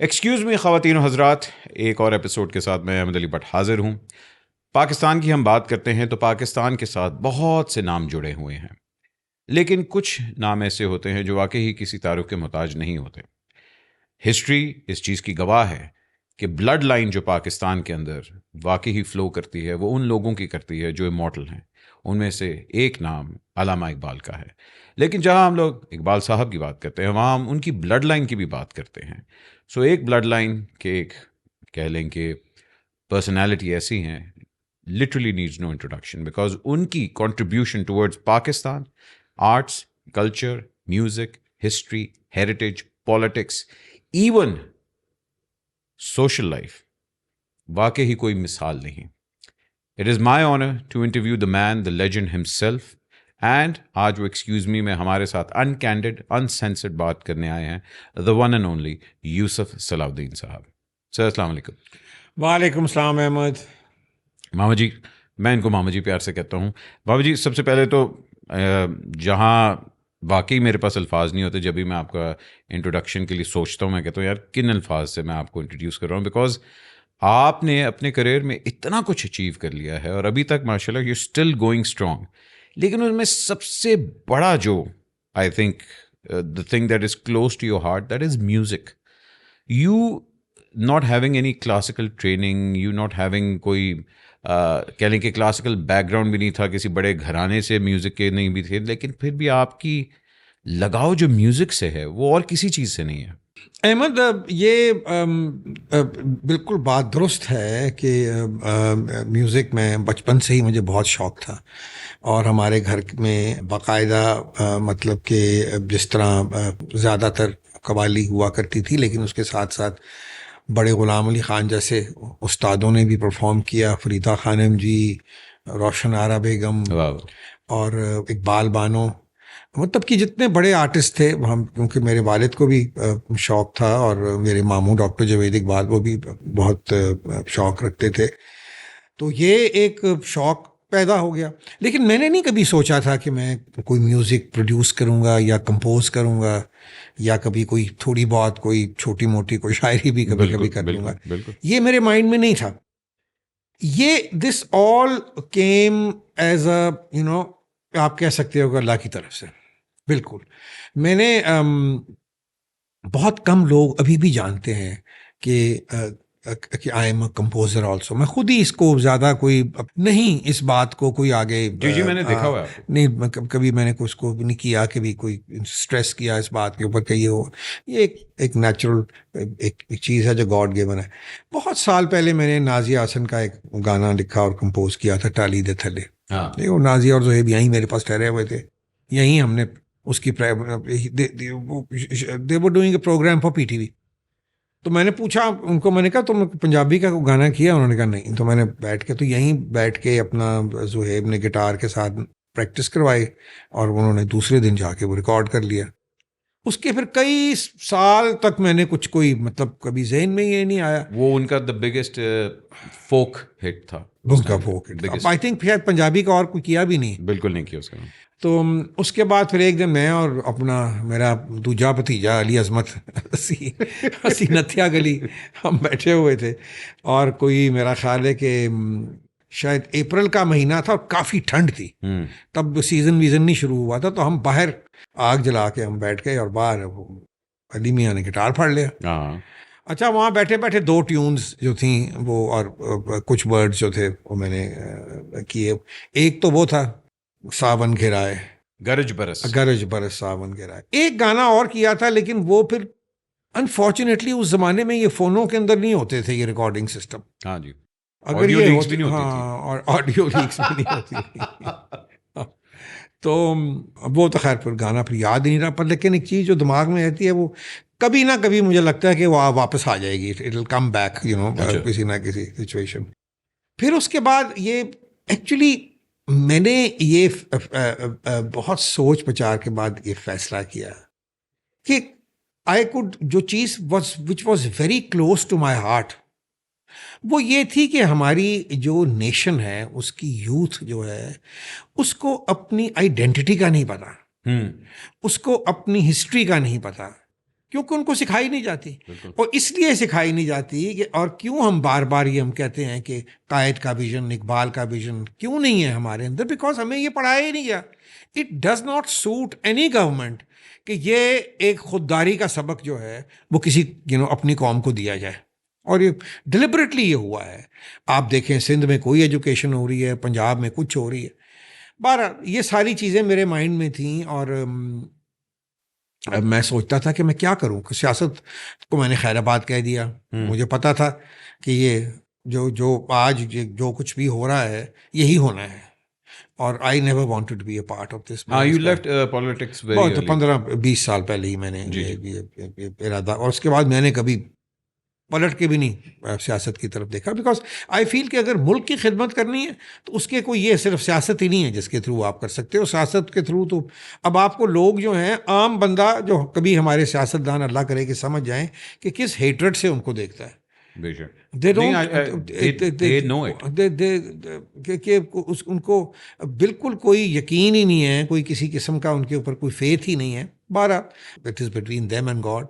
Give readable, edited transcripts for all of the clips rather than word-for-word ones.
Excuse me ख़वातीन हज़रात, एक और एपिसोड के साथ मैं अहमद अली भट्ट हाज़िर हूँ। पाकिस्तान की हम बात करते हैं तो पाकिस्तान के साथ बहुत से नाम जुड़े हुए हैं, लेकिन कुछ नाम ऐसे होते हैं जो वाकई ही किसी तारुफ के मोहताज नहीं होते। हिस्ट्री इस चीज़ की गवाह है कि ब्लड लाइन जो पाकिस्तान के अंदर वाकई ही फ़्लो करती है वो उन लोगों की करती है जो इमॉर्टल हैं। उनमें से एक नाम अल्लामा इकबाल का है। लेकिन जहाँ हम लोग इकबाल साहब की बात करते हैं वहाँ हम उनकी ब्लड लाइन की भी बात करते हैं। सो एक ब्लड लाइन के एक कह लें कि पर्सनैलिटी ऐसी हैं, literally needs no introduction because उनकी contribution towards Pakistan, arts, culture, music, history, heritage, politics, even social life, वाकई ही कोई मिसाल नहीं। It is my honour to interview the man, the legend himself. And आज वो एक्सक्यूज़ मी में हमारे साथ अनकैंडिड, अनसेंसर्ड बात करने आए हैं, the one and only Yusuf Salauddin साहब। सर अस्सलाम वालेकुम। वालेकुम सलाम अहमद। मामा जी, मैं इनको मामा जी प्यार से कहता हूँ। मामा जी, सबसे पहले तो जहाँ वाकई मेरे पास अल्फाज नहीं होते जब भी मैं आपका इंट्रोडक्शन के लिए सोचता हूँ, मैं कहता हूँ यार किन अल्फाज से मैं आपको इंट्रोड्यूस कर रहा हूँ, बिकॉज आपने अपने करियर में इतना कुछ अचीव कर लिया है और अभी तक माशाल्लाह यू स्टिल गोइंग स्ट्रांग। लेकिन उनमें सबसे बड़ा जो I think the thing that is close to your heart, that is music. You not having any classical training, you not having कोई कह लें कि क्लासिकल बैकग्राउंड भी नहीं था, किसी बड़े घराने से म्यूज़िक के नहीं भी थे, लेकिन फिर भी आपकी लगाव जो म्यूज़िक से है वो और किसी चीज़ से नहीं है। अहमद, ये बिल्कुल बात दुरुस्त है कि म्यूज़िक में बचपन से ही मुझे बहुत शौक़ था और हमारे घर में बाकायदा मतलब कि जिस तरह ज़्यादातर कव्वाली हुआ करती थी, लेकिन उसके साथ साथ बड़े ग़ुलाम अली ख़ान जैसे उस्तादों ने भी परफॉर्म किया, फरीदा खानम जी, रोशन आरा बेगम और इकबाल बानो, मतलब कि जितने बड़े आर्टिस्ट थे हम, क्योंकि मेरे वालिद को भी शौक़ था और मेरे मामू डॉक्टर जवेद इकबाल वो भी बहुत शौक़ रखते थे, तो ये एक शौक़ पैदा हो गया। लेकिन मैंने नहीं कभी सोचा था कि मैं कोई म्यूज़िक प्रोड्यूस करूँगा या कंपोज करूँगा या कभी कोई थोड़ी बहुत कोई छोटी मोटी कोई शायरी भी कभी कभी कर लूँगा। ये मेरे माइंड में नहीं था। ये this all came as a आप कह सकते हो अल्लाह की तरफ से। बिल्कुल। मैंने बहुत कम लोग अभी भी जानते हैं कि I am a composer also. मैं खुद ही इसको ज़्यादा कोई नहीं, इस बात को कोई आगे जी मैंने देखा हुआ है। नहीं, कभी मैंने उसको नहीं किया कि भी कोई स्ट्रेस किया इस बात के ऊपर कि ये हो। ये एक नेचुरल एक चीज़ है जो गॉड गिवन है। बहुत साल पहले मैंने नाजिया हसन का एक गाना लिखा और कंपोज किया था, टाली दे थले। हाँ। वो नाजिया और ज़ोहेब यहीं मेरे पास ठहरे हुए थे, यहीं हमने उसकी they were doing a programme for PTV. तो मैंने पूछा उनको, मैंने कहा तुम पंजाबी का गाना किया? उन्होंने कहा नहीं। तो मैंने बैठ के, तो यहीं बैठ के अपना ज़ुहेब ने गिटार के साथ प्रैक्टिस करवाई और उन्होंने दूसरे दिन जाके वो रिकॉर्ड कर लिया। उसके फिर कई साल तक मैंने कुछ कोई मतलब कभी ज़हन में ये नहीं आया। वो उनका द बिगेस्ट फोक हिट था, उनका फोक हिट। आई थिंक शायद पंजाबी का और कोई किया भी नहीं, बिल्कुल नहीं किया उसका। तो उसके बाद फिर एक दिन मैं और अपना मेरा दूजा भतीजा अली अजमत हसी नथिया गली हम बैठे हुए थे और कोई मेरा ख्याल है कि शायद अप्रैल का महीना था और काफ़ी ठंड थी, तब सीज़न वीज़न नहीं शुरू हुआ था। तो हम बाहर आग जला के हम बैठ गए और बाहर वो अली मियाँ ने गिटार फाड़ लिया। अच्छा, वहाँ बैठे बैठे दो ट्यून्स जो थी वो और कुछ वर्ड्स जो थे वो मैंने किए। एक तो वो था सावन घिराए गरज बरस सावन घिराए। एक गाना और किया था, लेकिन वो फिर अनफॉर्चुनेटली उस जमाने में ये फोनों के अंदर नहीं होते थे ये रिकॉर्डिंग सिस्टम। हाँ जी, अगर ये होती, हाँ, और ऑडियो लीक्स भी नहीं होती थी। तो वो तो खैर फिर गाना फिर याद ही नहीं रहा, पर लेकिन एक चीज़ जो दिमाग में रहती है वो कभी ना कभी मुझे लगता है कि वो वापस आ जाएगी, इट विल कम बैक, किसी ना किसी सिचुएशन। फिर उसके बाद ये एक्चुअली मैंने ये बहुत सोच विचार के बाद ये फैसला किया कि आई कुड, जो चीज़ which was very close to my heart, वो ये थी कि हमारी जो नेशन है उसकी यूथ जो है उसको अपनी आइडेंटिटी का नहीं पता, उसको अपनी हिस्ट्री का नहीं पता, क्योंकि उनको सिखाई नहीं जाती। बिल्कुल। और इसलिए सिखाई नहीं जाती कि, और क्यों हम बार बार ये हम कहते हैं कि कायद का विजन, इकबाल का विजन क्यों नहीं है हमारे अंदर, बिकॉज हमें ये पढ़ाया ही नहीं गया। It does not suit any government कि ये एक खुददारी का सबक जो है वो किसी अपनी कौम को दिया जाए, और ये डिलिबरेटली ये हुआ है। आप देखें सिंध में कोई एजुकेशन हो रही है, पंजाब में कुछ हो रही है। बहरहाल ये सारी चीज़ें मेरे माइंड में थी, और मैं सोचता था कि मैं क्या करूं। सियासत को मैंने खैराबाद कह दिया। मुझे पता था कि ये जो आज जो कुछ भी हो रहा है यही होना है, और I never wanted to be a part of this. You left politics बहुत 15-20 साल पहले ही मैंने ये इरादा, और उसके बाद मैंने कभी पलट के भी नहीं सियासत की तरफ देखा, बिकॉज आई फील कि अगर मुल्क की खिदमत करनी है तो उसके कोई ये सिर्फ सियासत ही नहीं है जिसके थ्रू आप कर सकते हो। सियासत के थ्रू तो अब आपको लोग जो हैं, आम बंदा जो कभी हमारे सियासतदान अल्लाह करे कि समझ जाएं कि किस हेट्रेड से उनको देखता है। They don't, they know it. उनको बिल्कुल कोई यकीन ही नहीं है, कोई किसी किस्म का उनके ऊपर कोई फेथ ही नहीं है। बहरहाल it is between them and God.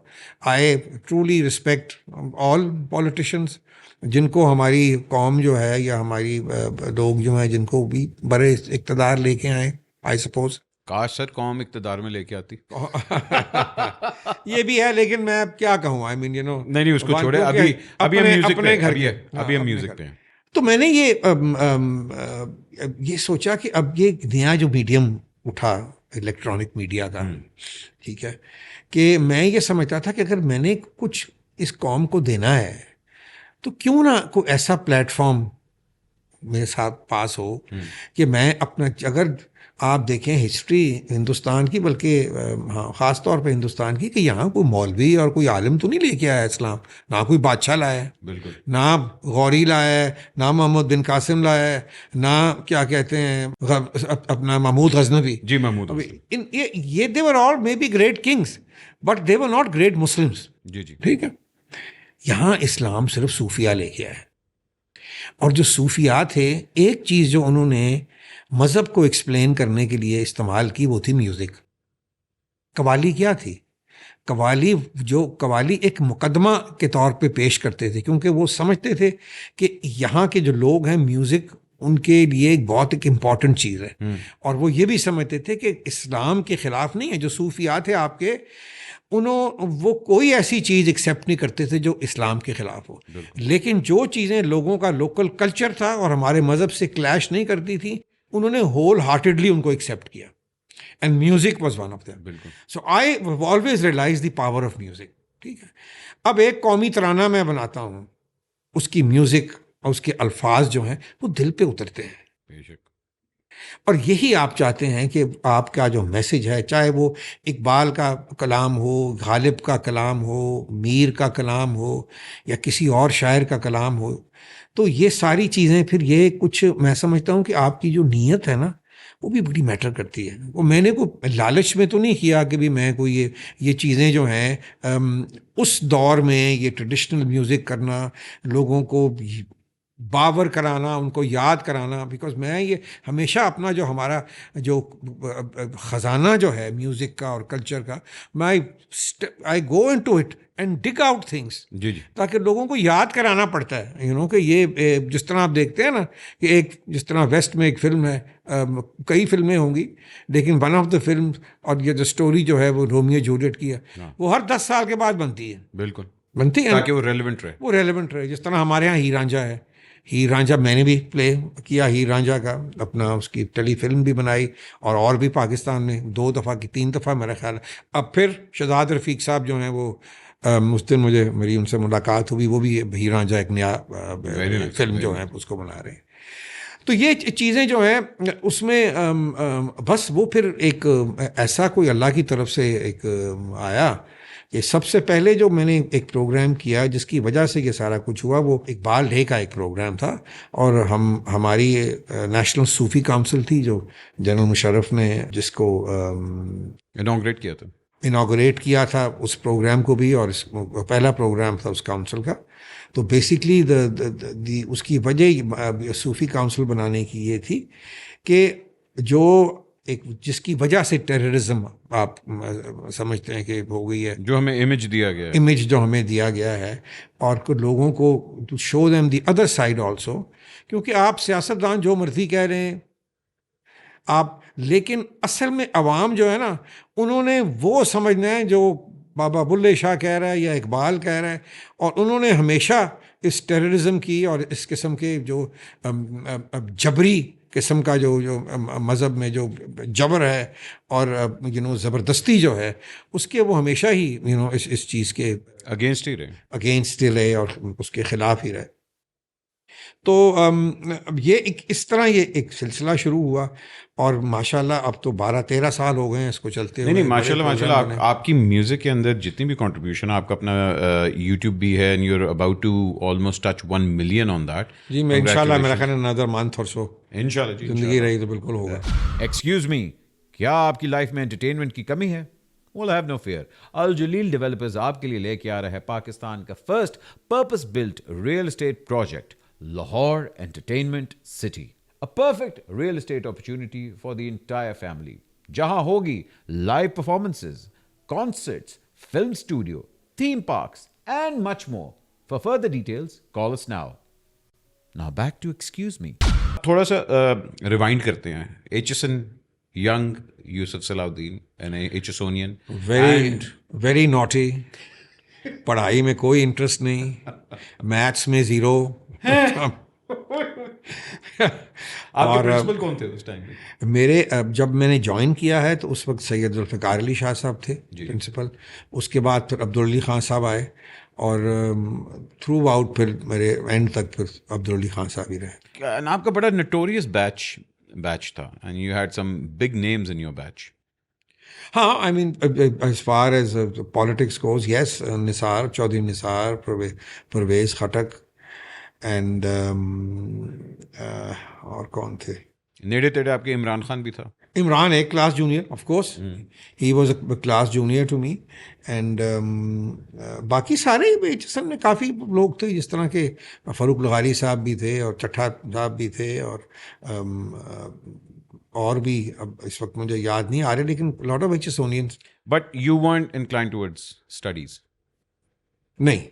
I truly respect all politicians, जिनको हमारी कौम जो है या हमारी लोग जो हैं जिनको भी बड़े इक़्तिदार लेके आए, आई सपोज। काश सर कौम इक़्तिदार में लेके आती। ये भी है, लेकिन मैं अब क्या कहूँ, आई मीन नहीं उसको छोड़े। अभी हम म्यूजिक पे अभी हम म्यूजिक पे हैं। तो मैंने ये सोचा कि अब ये नया जो मीडियम उठा इलेक्ट्रॉनिक मीडिया का, ठीक है, कि मैं ये समझता था कि अगर मैंने कुछ इस कौम को देना है तो क्यों ना कोई ऐसा प्लेटफॉर्म मेरे साथ पास हो कि मैं अपना, अगर आप देखें हिस्ट्री हिंदुस्तान की, बल्कि हाँ ख़ास तौर पे हिंदुस्तान की, कि यहाँ कोई मौलवी और कोई आलिम तो नहीं लेके आया इस्लाम, ना कोई बादशाह लाया है, बिल्कुल, ना गौरी लाया है, ना मोहम्मद बिन कासिम लाया है, ना क्या कहते हैं अपना महमूद गजनवी। जी, महमूद ये they were all maybe great kings, but they were not great Muslims. जी जी, ठीक है। यहाँ इस्लाम सिर्फ सूफिया लेके आया, और जो सूफिया थे, एक चीज़ जो उन्होंने मज़हब को एक्सप्लेन करने के लिए इस्तेमाल की वो थी म्यूज़िक। कवाली क्या थी? कवाली एक मुकदमा के तौर पे पेश करते थे, क्योंकि वो समझते थे कि यहाँ के जो लोग हैं, म्यूज़िक उनके लिए एक बहुत एक इम्पॉर्टेंट चीज़ है। और वो ये भी समझते थे कि इस्लाम के ख़िलाफ़ नहीं है। जो सूफिया थे आपके, वो कोई ऐसी चीज़ एक्सेप्ट नहीं करते थे जो इस्लाम के ख़िलाफ़ हो, लेकिन जो चीज़ें लोगों का लोकल कल्चर था और हमारे मज़हब से क्लैश नहीं करती थी, उन्होंने होल हार्टेडली उनको एक्सेप्ट किया, and music was one of them. So I always realize the power of music. ठीक है। अब एक कौमी तराना मैं बनाता हूँ, उसकी म्यूज़िक और उसके अल्फाज जो हैं वो दिल पे उतरते हैं, और यही आप चाहते हैं कि आपका जो मैसेज है, चाहे वो इकबाल का कलाम हो, गालिब का कलाम हो, मीर का कलाम हो, या किसी और शायर का कलाम हो, तो ये सारी चीज़ें फिर ये कुछ, मैं समझता हूँ कि आपकी जो नीयत है ना, वो भी बड़ी मैटर करती है। वो मैंने को लालच में तो नहीं किया कि भी मैं कोई ये चीज़ें जो हैं उस दौर में ये ट्रेडिशनल म्यूज़िक करना, लोगों को बावर कराना, उनको याद कराना, बिकॉज मैं ये हमेशा अपना जो हमारा जो ख़जाना जो है म्यूज़िक का और कल्चर का, मैं I go into it and dig out things, जी जी, ताकि लोगों को याद कराना पड़ता है। कि ये जिस तरह आप देखते हैं ना कि एक जिस तरह वेस्ट में एक फिल्म है, कई फिल्में होंगी, लेकिन वन ऑफ द फिल्म, और ये जो स्टोरी जो है वो रोमियो जूलियट की है, वो हर 10 साल के बाद बनती है। बिल्कुल बनती है ताकि वो रेलेवेंट रहे। जिस तरह हमारे यहाँ हीर रांझा है, हीर रांझा मैंने भी प्ले किया, हीर रांझा का अपना उसकी टेली फिल्म भी बनाई, और भी पाकिस्तान में 2 दफ़ा की 3 दफ़ा मेरा ख्याल है। अब फिर शहजाद रफ़ीक साहब जो हैं वो उस दिन मेरी उनसे मुलाकात हुई, वो भी हीर रांझा एक नया फिल्म जो है उसको बना रहे हैं। तो ये चीज़ें जो हैं उसमें बस वो फिर एक ऐसा कोई अल्लाह की तरफ से एक आया कि सबसे पहले जो मैंने एक प्रोग्राम किया जिसकी वजह से ये सारा कुछ हुआ, वो इकबाल डे का एक प्रोग्राम था, और हमारी नेशनल सूफ़ी काउंसिल थी जो जनरल मुशर्रफ ने जिसको इनाग्रेट किया था उस प्रोग्राम को भी, और पहला प्रोग्राम था उस काउंसिल का। तो बेसिकली उसकी वजह सूफ़ी काउंसिल बनाने की ये थी कि जो एक जिसकी वजह से टेररिज्म आप समझते हैं कि हो गई है, जो हमें इमेज दिया गया है। इमेज जो हमें दिया गया है, और कुछ लोगों को to show them the other side also, क्योंकि आप सियासतदान जो मर्जी कह रहे हैं आप, लेकिन असल में अवाम जो है ना, उन्होंने वो समझना है जो बाबा बुल्ले शाह कह रहा है या इकबाल कह रहा है, और उन्होंने हमेशा इस टेररिज्म की और इस किस्म के जो जबरी किस्म का जो जो मज़हब में जो जबर है और ज़बरदस्ती जो है, उसके वो हमेशा ही इस चीज़ के अगेंस्ट ही रहे और उसके ख़िलाफ़ ही रहे। तो अब ये इस तरह ये एक सिलसिला शुरू हुआ, और माशाल्लाह अब तो 12-13 साल हो गए हैं इसको चलते हुए। नहीं माशाल्लाह आपकी म्यूजिक के अंदर जितनी भी कंट्रीब्यूशन, आपका अपना यूट्यूब भी है, and you are about to almost touch 1 million on that. जी, मैं इंशाल्लाह, मेरा ख्याल है अनदर मंथ और सो इंशाल्लाह जी, जिंदगी रही तो बिल्कुल होगा। एक्सक्यूज मी, क्या आपकी लाइफ में एंटरटेनमेंट की कमी है? Well, have no fear. Al Jaleel Developers आपके लिए लेके आ रहा है पाकिस्तान का first purpose built real estate project, Lahore entertainment city, a perfect real estate opportunity for the entire family, जहां होगी live performances, concerts, film studio, theme parks and much more. For further details, call us now. Now back to excuse me. थोड़ा सा rewind करते हैं। HSN young Yusuf Salahuddin, an HSonian, very naughty, पढ़ाई में कोई interest नहीं, maths में zero. आपके प्रिंसिपल कौन थे उस टाइम पे? मेरे जब मैंने ज्वाइन किया है तो उस वक्त सैयद जुल्फ़िकार अली शाह साहब थे प्रिंसिपल, उसके बाद फिर अब्दुल अली खान साहब आए, और थ्रू आउट फिर मेरे एंड तक फिर अब्दुल अली खान साहब ही रहे। आपका बड़ा नोटोरियस बैच था, and you had some big names in your batch. हाँ, I mean as far as politics goes, yes, Nisar, Chaudhry Nisar, Pervez Khattak, and और कौन थे? नेड़े तेड़े आपके इमरान खान भी था। इमरान एक class junior, of course he was a class junior to me, and बाकी सारे HSN में काफ़ी लोग थे, जिस तरह के फ़ारूक लगारी साहब भी थे, और चट्ठा साहब भी थे, और भी अब इस वक्त मुझे याद नहीं आ रहे, लेकिन lot of HSonians। But you weren't inclined towards studies? नहीं,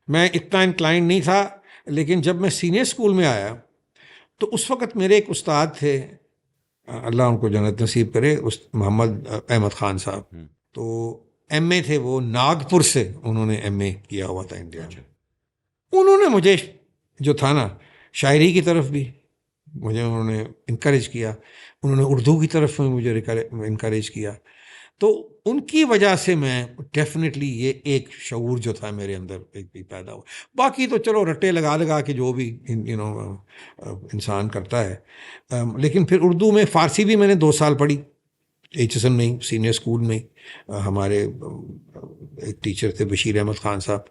मैं इतना इंक्लाइन नहीं था, लेकिन जब मैं सीनियर स्कूल में आया तो उस वक्त मेरे एक उस्ताद थे, अल्लाह उनको जन्नत नसीब करे, उस मोहम्मद अहमद ख़ान साहब, तो MA थे वो, नागपुर से उन्होंने MA किया हुआ था इंडिया में। उन्होंने मुझे जो था ना, शायरी की तरफ भी मुझे उन्होंने इनकरेज किया, उन्होंने उर्दू की तरफ में मुझे इनकरेज किया, तो उनकी वजह से मैं डेफिनेटली ये एक शऊर जो था मेरे अंदर एक पैदा हुआ। बाकी तो चलो रट्टे लगा लगा के जो भी इंसान करता है, लेकिन फिर उर्दू में फ़ारसी भी मैंने 2 साल पढ़ी HSN में ही, सीनियर स्कूल में। हमारे एक टीचर थे बशीर अहमद ख़ान साहब,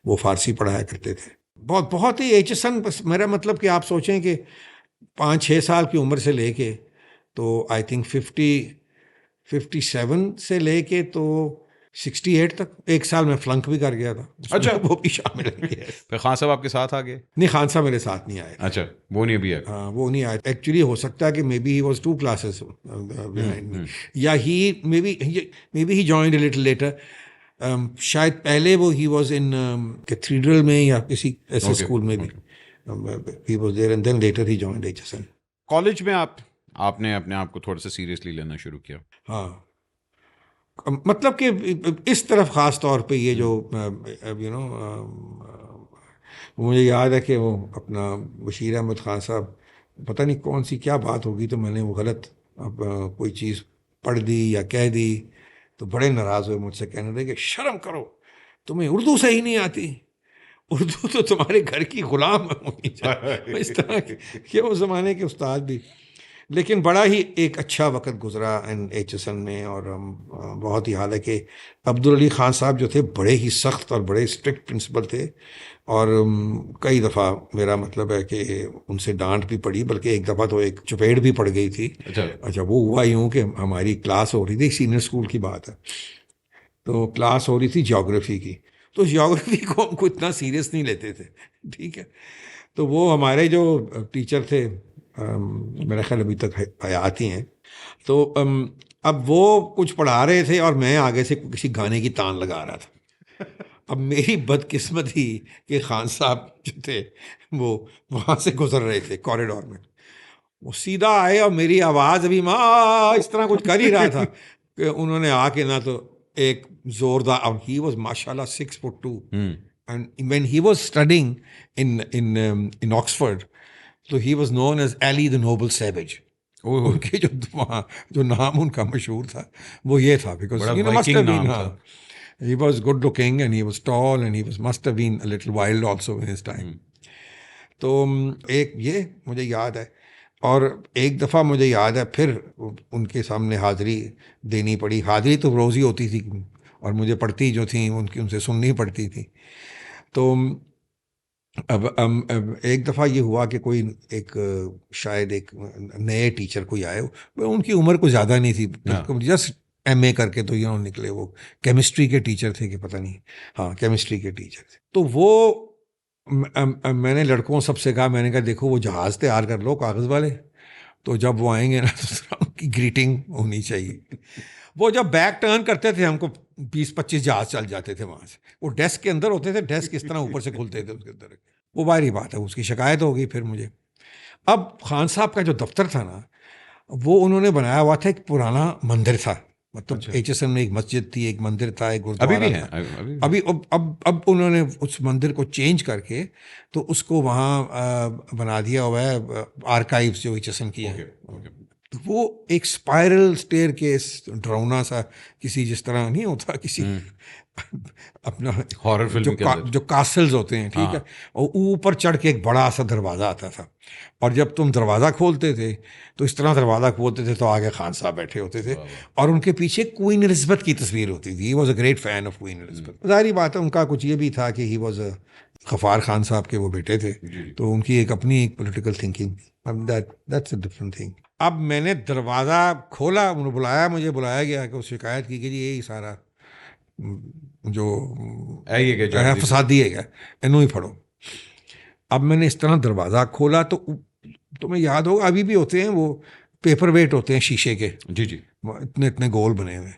वो फ़ारसी पढ़ाया करते थे। बहुत ही HSN, मेरा मतलब कि आप सोचें कि 5-6 साल की उम्र से लेके तो आई थिंक 57 से लेके तो 68 तक, एक साल में फ्लंक भी कर गया था। अच्छा, वो भी शामिल है। फिर खान साहब आपके साथ आ गए? नहीं, खान साहब मेरे साथ नहीं आए। अच्छा, वो नहीं अभी आए? हाँ, वो नहीं आए। एक्चुअली हो सकता है कि maybe he was 2 classes behind me, या he maybe he joined a little later. शायद पहले वो ही वाज इन कैथेड्रल में या किसी ऐसे स्कूल में भी he was there, and then later he joined HSN। College में आपने अपने आप को थोड़ा सा सीरियसली लेना शुरू किया? हाँ, मतलब कि इस तरफ ख़ास तौर पे ये जो मुझे याद है कि वो अपना बशीर अहमद ख़ान साहब, पता नहीं कौन सी क्या बात होगी, तो मैंने वो गलत कोई चीज़ पढ़ दी या कह दी, तो बड़े नाराज़ हुए मुझसे, कहने लगे कि शर्म करो, तुम्हें उर्दू सही नहीं आती, उर्दू तो तुम्हारे घर की ग़ुलाम होनी चाहिए। इस तरह के वो ज़माने के उस्ताद भी। लेकिन बड़ा ही एक अच्छा वक्त गुजरा इन HSN में, और बहुत ही, हालांकि अब्दुल अली ख़ान साहब जो थे बड़े ही सख्त और बड़े स्ट्रिक्ट प्रिंसिपल थे, और कई दफ़ा मेरा मतलब है कि उनसे डांट भी पड़ी, बल्कि एक दफ़ा तो एक चपेट भी पड़ गई थी। अच्छा, वो हुआ यूँ कि हमारी क्लास हो रही थी, सीनियर स्कूल की बात है, तो क्लास हो रही थी ज्योग्राफी की, तो ज्योग्राफी को हमको इतना सीरियस नहीं लेते थे, ठीक है। तो वो हमारे जो टीचर थे, मेरा ख्याल अभी तक हयात ही हैं, तो अब वो कुछ पढ़ा रहे थे और मैं आगे से किसी गाने की तान लगा रहा था। अब मेरी बदकिस्मती कि खान साहब जो थे वो वहाँ से गुजर रहे थे कॉरिडोर में, वो सीधा आए और मेरी आवाज़ अभी माँ इस तरह कुछ कर ही रहा था कि उन्होंने आके ना तो एक जोरदार, और ही वॉज माशाल्लाह 6'2", and when he was studying in Oxford, तो he was known as Ali the noble savage. उनके जो वहाँ जो नाम उनका मशहूर था वो ये था, बिकॉज बड़ा you know must Viking have नाम बीन, था। he was good looking and he was tall and he was must have been a little wild also in his time. तो एक ये मुझे याद है, और एक दफ़ा मुझे याद है फिर उनके सामने हाज़िरी देनी पड़ी। हाज़िरी तो रोज़ ही होती थी और मुझे पढ़ती जो थी उनकी उनसे सुननी पड़ती थी। तो अब एक दफ़ा ये हुआ कि कोई एक शायद एक नए टीचर कोई आए, उनकी उम्र कुछ ज़्यादा नहीं थी, जस्ट MA करके तो यूँ निकले, वो केमिस्ट्री के टीचर थे कि पता नहीं, हाँ केमिस्ट्री के टीचर थे। तो वो मैंने लड़कों सबसे कहा, मैंने कहा देखो वो जहाज़ तैयार कर लो कागज़ वाले, तो जब वो आएंगे ना तो उनकी ग्रीटिंग होनी चाहिए। वो जब बैक टर्न करते थे हमको 20-25 जहाज चल जाते थे वहाँ से, वो डेस्क के अंदर होते थे, डेस्क इस तरह ऊपर से खुलते थे उसके अंदर। वो बाहरी बात है, उसकी शिकायत हो गई फिर मुझे। अब खान साहब का जो दफ्तर था ना, वो उन्होंने बनाया हुआ था, एक पुराना मंदिर था, मतलब HSN में एक मस्जिद थी, एक मंदिर था, एक गुरुद्वारा अभी भी है, था। अभी अब उन्होंने उस मंदिर को चेंज करके तो उसको वहाँ बना दिया हुआ है आर्काइव्स जो HSN की है। तो वो एक स्पाइरल स्टेयर केस, डरावना सा, किसी जिस तरह नहीं होता किसी अपना हॉरर फिल्म के अंदर जो कासल्स होते हैं, ठीक है, और ऊपर चढ़ के एक बड़ा सा दरवाज़ा आता था, और जब तुम दरवाज़ा खोलते थे तो इस तरह दरवाज़ा खोलते थे तो आगे खान साहब बैठे होते थे, और उनके पीछे क्वीन एलिज़ाबेथ की तस्वीर होती थी। He was a great fan of queen Elizabeth. जाहिर बात है उनका कुछ ये भी था कि ही वॉज गफ्फार खान साहब के वो बेटे थे, तो उनकी एक अपनी एक political thinking, that's a different thing. अब मैंने दरवाज़ा खोला, उन्होंने बुलाया, मुझे बुलाया गया कि शिकायत की कि यही सारा जो है फसादी है, इन्हों ही फड़ो। अब मैंने इस तरह दरवाज़ा खोला तो तुम्हें याद होगा अभी भी होते हैं वो पेपर वेट होते हैं शीशे के, जी इतने इतने गोल बने हुए।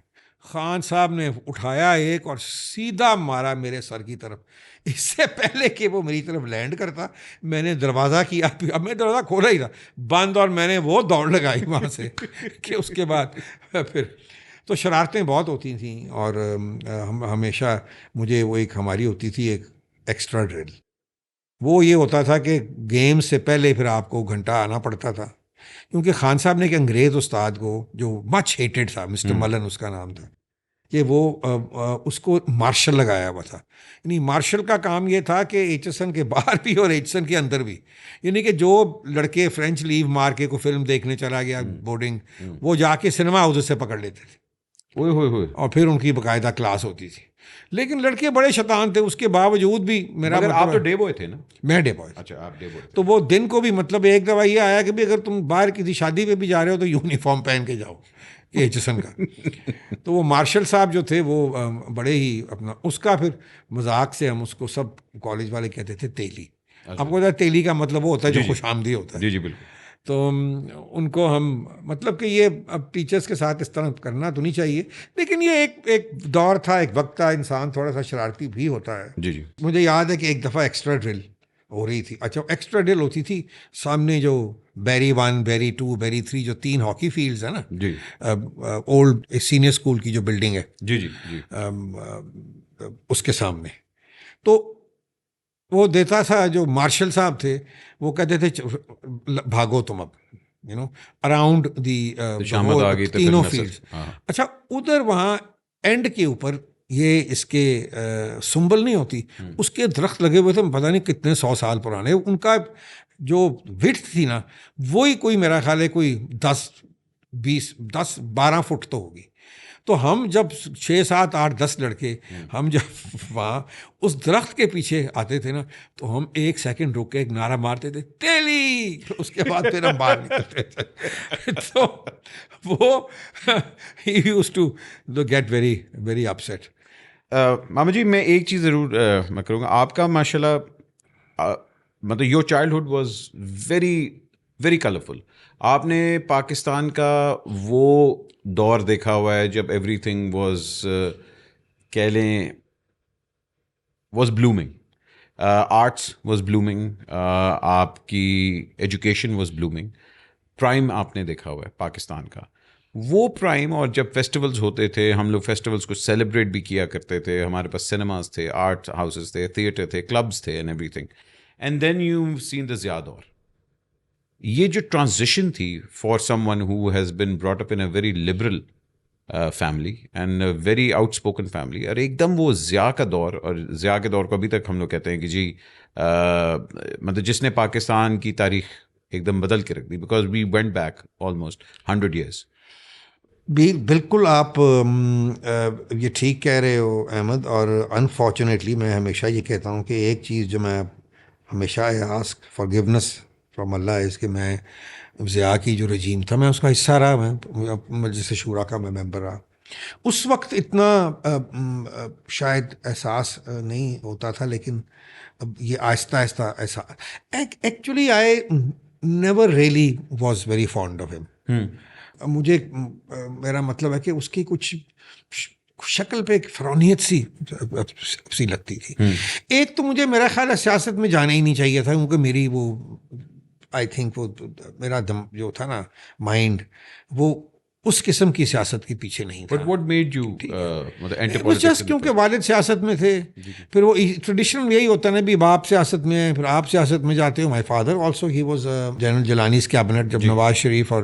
खान साहब ने उठाया एक और सीधा मारा मेरे सर की तरफ। इससे पहले कि वो मेरी तरफ लैंड करता, मैंने दरवाज़ा किया, अब मैं दरवाज़ा खोला ही था बंद, और मैंने वो दौड़ लगाई वहाँ से कि उसके बाद फिर तो शरारतें बहुत होती थी। और हम हमेशा, मुझे वो एक हमारी होती थी एक एक्स्ट्रा ड्रिल, वो ये होता था कि गेम से पहले फिर आपको घंटा आना पड़ता था, क्योंकि खान साहब ने एक अंग्रेज़ उस्ताद को जो मच हेटेड था, मिस्टर मलन उसका नाम था, कि वो उसको मार्शल लगाया हुआ था। यानी मार्शल का काम ये था कि HSN के बाहर भी और HSN के अंदर भी, यानी कि जो लड़के फ्रेंच लीव मार के को फिल्म देखने चला गया बोर्डिंग, वो जाके सिनेमा हाउस से पकड़ लेते थे, और फिर उनकी बाकायदा क्लास होती थी। लेकिन लड़के बड़े शैतान थे, उसके बावजूद भी मेरा मगर मतलब, आप तो डे बॉय थे ना? मैं डे बॉय। अच्छा, आप डे बॉय। तो वो दिन को भी मतलब एक दफ़ा ये आया कि भी अगर तुम बाहर किसी शादी पे भी जा रहे हो तो यूनिफॉर्म पहन के जाओ HSN का। तो वो मार्शल साहब जो थे वो बड़े ही अपना, उसका फिर मजाक से हम उसको सब कॉलेज वाले कहते थे तेली। आपको पता है तेली का मतलब वो होता है जो खुशामदी होता है। जी बिल्कुल। तो उनको हम मतलब कि ये अब टीचर्स के साथ इस तरह करना तो नहीं चाहिए, लेकिन ये एक दौर था, एक वक्त था, इंसान थोड़ा सा शरारती भी होता है। जी मुझे याद है कि एक दफ़ा एक्स्ट्रा ड्रिल हो रही थी। अच्छा, एक्स्ट्रा ड्रिल होती थी सामने जो बैरी 1, बैरी 2, बैरी 3 जो 3 हॉकी फील्ड्स है ना, जी, ओल्ड सीनियर स्कूल की जो बिल्डिंग है, जी उसके सामने। तो वो देता था, जो मार्शल साहब थे वो कहते थे भागो तुम अब, अराउंड दी तीनों फील्ड्स। अच्छा, उधर वहाँ एंड के ऊपर ये इसके सुंबल नहीं होती, उसके दरख्त लगे हुए थे, पता नहीं कितने 100 साल पुराने। उनका जो विड्थ थी ना, वही कोई मेरा ख्याल है कोई 10-12 फुट तो होगी। तो हम जब 6, 7, 8, 10 लड़के हम जब वहाँ उस दरख्त के पीछे आते थे ना, तो हम 1 सेकंड रुक के एक नारा मारते थे, तेली। उसके बाद फिर हम बाहर निकलते थे। तो वो ही used to get very very upset. मामा जी, मैं एक चीज़ ज़रूर मैं करूँगा, आपका माशाल्लाह मतलब your childhood was very very colourful. आपने पाकिस्तान का वो दौर देखा हुआ है जब एवरीथिंग वाज, कह लें, was blooming, arts was blooming, आपकी एजुकेशन वाज ब्लूमिंग। प्राइम आपने देखा हुआ है पाकिस्तान का, वो प्राइम। और जब फेस्टिवल्स होते थे, हम लोग फेस्टिवल्स को सेलिब्रेट भी किया करते थे, हमारे पास सिनेमाज थे, आर्ट हाउसेस थे, थिएटर थे, क्लब्स थे and everything. And then you seen the Zia दौर। ये जो ट्रांजिशन थी for someone who has been brought up in a very liberal family and very outspoken family, और एकदम वो ज़िया का दौर, और ज़िया के दौर को अभी तक हम लोग कहते हैं कि जी मतलब जिसने पाकिस्तान की तारीख एकदम बदल के रख दी, because we went back almost 100 years। बिल्कुल आप ये ठीक कह रहे हो अहमद। और अनफॉर्चुनेटली मैं हमेशा ये कहता हूँ कि एक चीज़ जो मैं हमेशा आस्क फॉरगिवनेस फ्रॉम अल्लाह है, कि मैं ज़िया की जो रजीम था मैं उसका हिस्सा रहा, मैं मजलिस शूरा का मैं मेंबर रहा। उस वक्त इतना शायद एहसास नहीं होता था, लेकिन अब ये आहिस्ता आहिस्ता ऐसा। Actually I never really was very fond of him. मुझे मेरा मतलब है कि उसकी कुछ शक्ल पे एक फ़रौनियत सी लगती थी। एक तो मुझे, मेरा ख्याल है, सियासत में जाना ही नहीं चाहिए था, क्योंकि मेरी वो, आई थिंक वो मेरा दम जो था ना, माइंड, वो उस किस्म की सियासत के पीछे नहीं था। बट व्हाट मेड यू मतलब एंटर बस पॉलिटिक्स? जस्ट क्योंकि वालिद सियासत में थे, फिर वो ट्रेडिशनल यही होता है ना, भी बाप सियासत में है, फिर आप सियासत में जाते हो। My father also he was general Jilani's cabinet, जब नवाज शरीफ और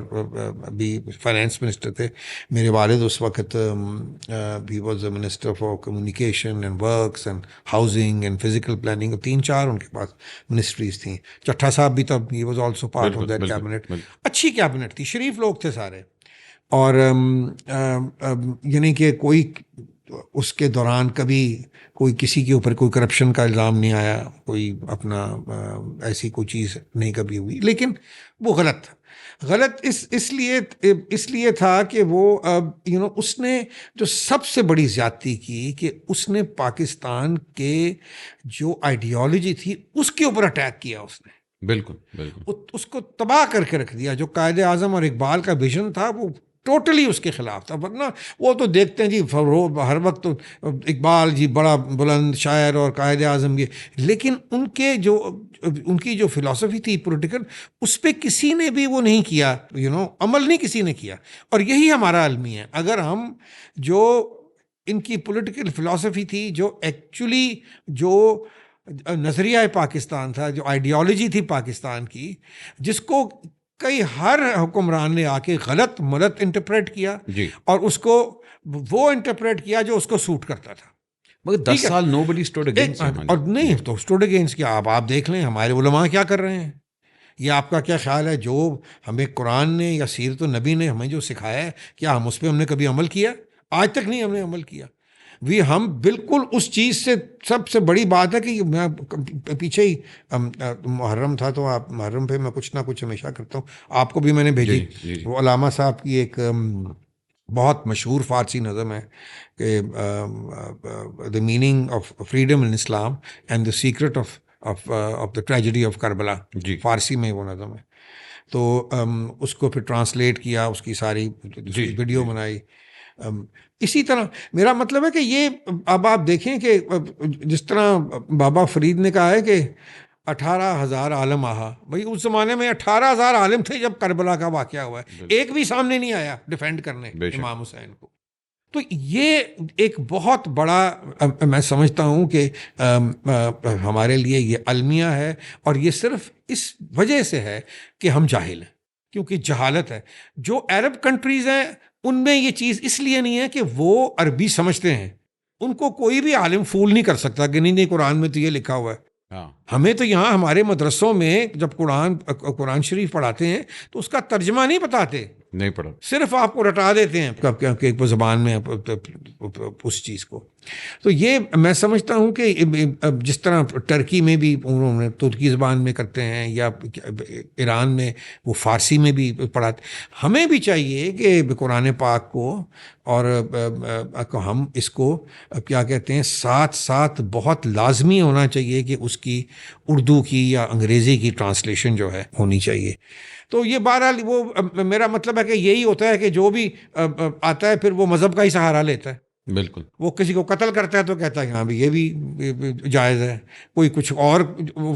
अभी फाइनेंस मिनिस्टर थे। मेरे वालिद उस वक्त he was minister for communication and works and housing and physical planning, 3-4 उनके पास मिनिस्ट्रीज थी। चट्टा साहब भी तब, he was also part of that cabinet. अच्छी कैबिनेट थी, शरीफ लोग थे सारे। और यानी कि कोई उसके दौरान कभी कोई किसी के ऊपर कोई करप्शन का इल्ज़ाम नहीं आया, कोई अपना ऐसी कोई चीज़ नहीं कभी हुई। लेकिन वो गलत था। गलत इसलिए था कि वो उसने जो सबसे बड़ी ज़्यादती की कि उसने पाकिस्तान के जो आइडियोलॉजी थी उसके ऊपर अटैक किया उसने। बिल्कुल बिल्कुल उसको तबाह करके रख दिया। जो कायदे आज़म और इकबाल का विजन था वो टोटली उसके खिलाफ था। वरना वो तो देखते हैं जी हर वक्त तो इकबाल जी बड़ा बुलंद शायर और कायदे आज़म ये, लेकिन उनकी जो फिलॉसफी थी पॉलिटिकल, उस पर किसी ने भी वो नहीं किया, अमल नहीं किसी ने किया। और यही हमारा अलमी है। अगर हम जो इनकी पॉलिटिकल फिलॉसफी थी, जो एक्चुअली जो नज़रिया पाकिस्तान था, जो आइडियोलॉजी थी पाकिस्तान की, जिसको कई हर हुक्मरान ने आके गलत मलत इंटरप्रेट किया जी। और उसको वो इंटरप्रेट किया जो उसको सूट करता था। मगर 10 साल नोबडी स्टूड अगेंस्ट हिम। और नहीं तो स्टूड अगेंस्ट क्या, आप देख लें हमारे उलमा क्या कर रहे हैं। ये आपका क्या ख्याल है, जो हमें कुरान ने या सीरत नबी ने हमें जो सिखाया है, क्या हम उस पर हमने कभी अमल किया? आज तक नहीं हमने अमल किया। हम बिल्कुल उस चीज़ से, सबसे बड़ी बात है कि मैं पीछे ही मुहर्रम था, तो आप मुहर्रम पे मैं कुछ ना कुछ हमेशा करता हूँ। आपको भी मैंने भेजी। जी। वो अलामा साहब की एक बहुत मशहूर फ़ारसी नज़म है कि the meaning of freedom in Islam and the secret of the tragedy of Karbala. Farsi में वो नज़म है। तो उसको फिर ट्रांसलेट किया, उसकी सारी वीडियो बनाई। इसी तरह मेरा मतलब है कि ये, अब आप देखें कि जिस तरह बाबा फरीद ने कहा है कि 18,000 आलम आहा, भाई उस ज़माने में 18,000 आलिम थे जब करबला का वाक़या हुआ है, एक भी सामने नहीं आया डिफेंड करने इमाम हुसैन को। तो ये एक बहुत बड़ा, मैं समझता हूँ कि हमारे लिए ये अलमिया है। और ये सिर्फ इस वजह से है कि हम जाहिल हैं, क्योंकि जहालत है। जो अरब कंट्रीज़ हैं उनमें ये चीज़ इसलिए नहीं है कि वो अरबी समझते हैं। उनको कोई भी आलिम फूल नहीं कर सकता कि नहीं कुरान में तो ये लिखा हुआ है। हमें तो यहाँ हमारे मदरसों में जब कुरान शरीफ पढ़ाते हैं तो उसका तर्जमा नहीं बताते, नहीं पढ़ा, सिर्फ आपको रटा देते हैं एक ज़बान में उस चीज़ को। तो ये मैं समझता हूँ कि जिस तरह टर्की में भी उन्होंने तुर्की ज़बान में करते हैं, या ईरान में वो फ़ारसी में भी पढ़ाते, हमें भी चाहिए कि कुरान पाक को और हम इसको क्या कहते हैं, साथ साथ बहुत लाजमी होना चाहिए कि उसकी उर्दू की या अंग्रेज़ी की ट्रांसलेशन जो है होनी चाहिए। तो ये बहरहाल वो मेरा मतलब है कि यही होता है कि जो भी आता है फिर वो मज़हब का ही सहारा लेता है। बिल्कुल। वो किसी को कत्ल करता है तो कहता है कि हाँ भाई ये भी जायज़ है। कोई कुछ और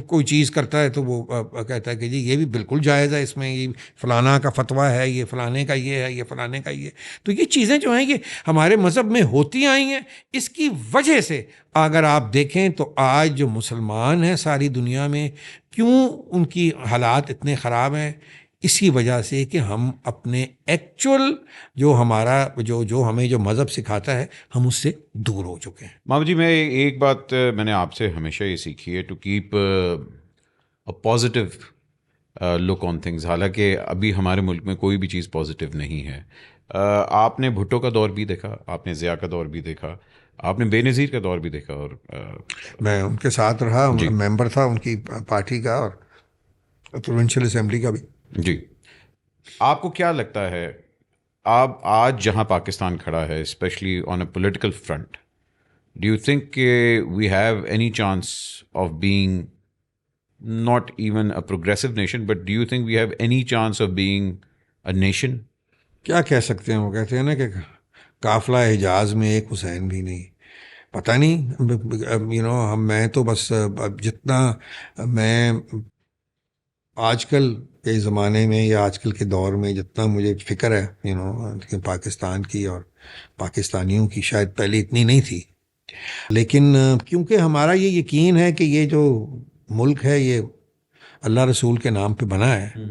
कोई चीज़ करता है तो वो कहता है कि जी ये भी बिल्कुल जायज़ है, इसमें ये फलाना का फतवा है, ये फलाने का ये है, ये फलाने का ये। तो ये चीज़ें जो हैं ये हमारे मज़हब में होती आई हैं। इसकी वजह से अगर आप देखें तो आज जो मुसलमान हैं सारी दुनिया में, क्यों उनकी हालात इतने ख़राब हैं? इसी वजह से कि हम अपने एक्चुअल जो हमारा जो हमें जो मज़हब सिखाता है हम उससे दूर हो चुके हैं। मामा जी, मैं एक बात मैंने आपसे हमेशा ये सीखी है, to keep a positive look on things. हालांकि अभी हमारे मुल्क में कोई भी चीज़ पॉजिटिव नहीं है। आपने भुट्टो का दौर भी देखा, आपने ज़िया का दौर भी देखा, आपने बेनज़ीर का दौर भी देखा, और मैं उनके साथ रहा, जी मेंबर था उनकी पार्टी का और प्रोविंशियल असेंबली का भी। जी। आपको क्या लगता है, आप आज जहां पाकिस्तान खड़ा है, specially on a political front, do you think we have any chance of being not even a progressive nation, but do you think we have any chance of being a nation? क्या कह सकते हैं, वो कहते हैं ना कि काफिला हिजाज में एक हुसैन भी नहीं। पता नहीं, हम मैं तो बस अब जितना मैं आजकल के ज़माने में या आजकल के दौर में जितना मुझे फ़िक्र है कि पाकिस्तान की और पाकिस्तानियों की, शायद पहले इतनी नहीं थी। लेकिन क्योंकि हमारा ये यकीन है कि ये जो मुल्क है ये अल्लाह रसूल के नाम पे बना है,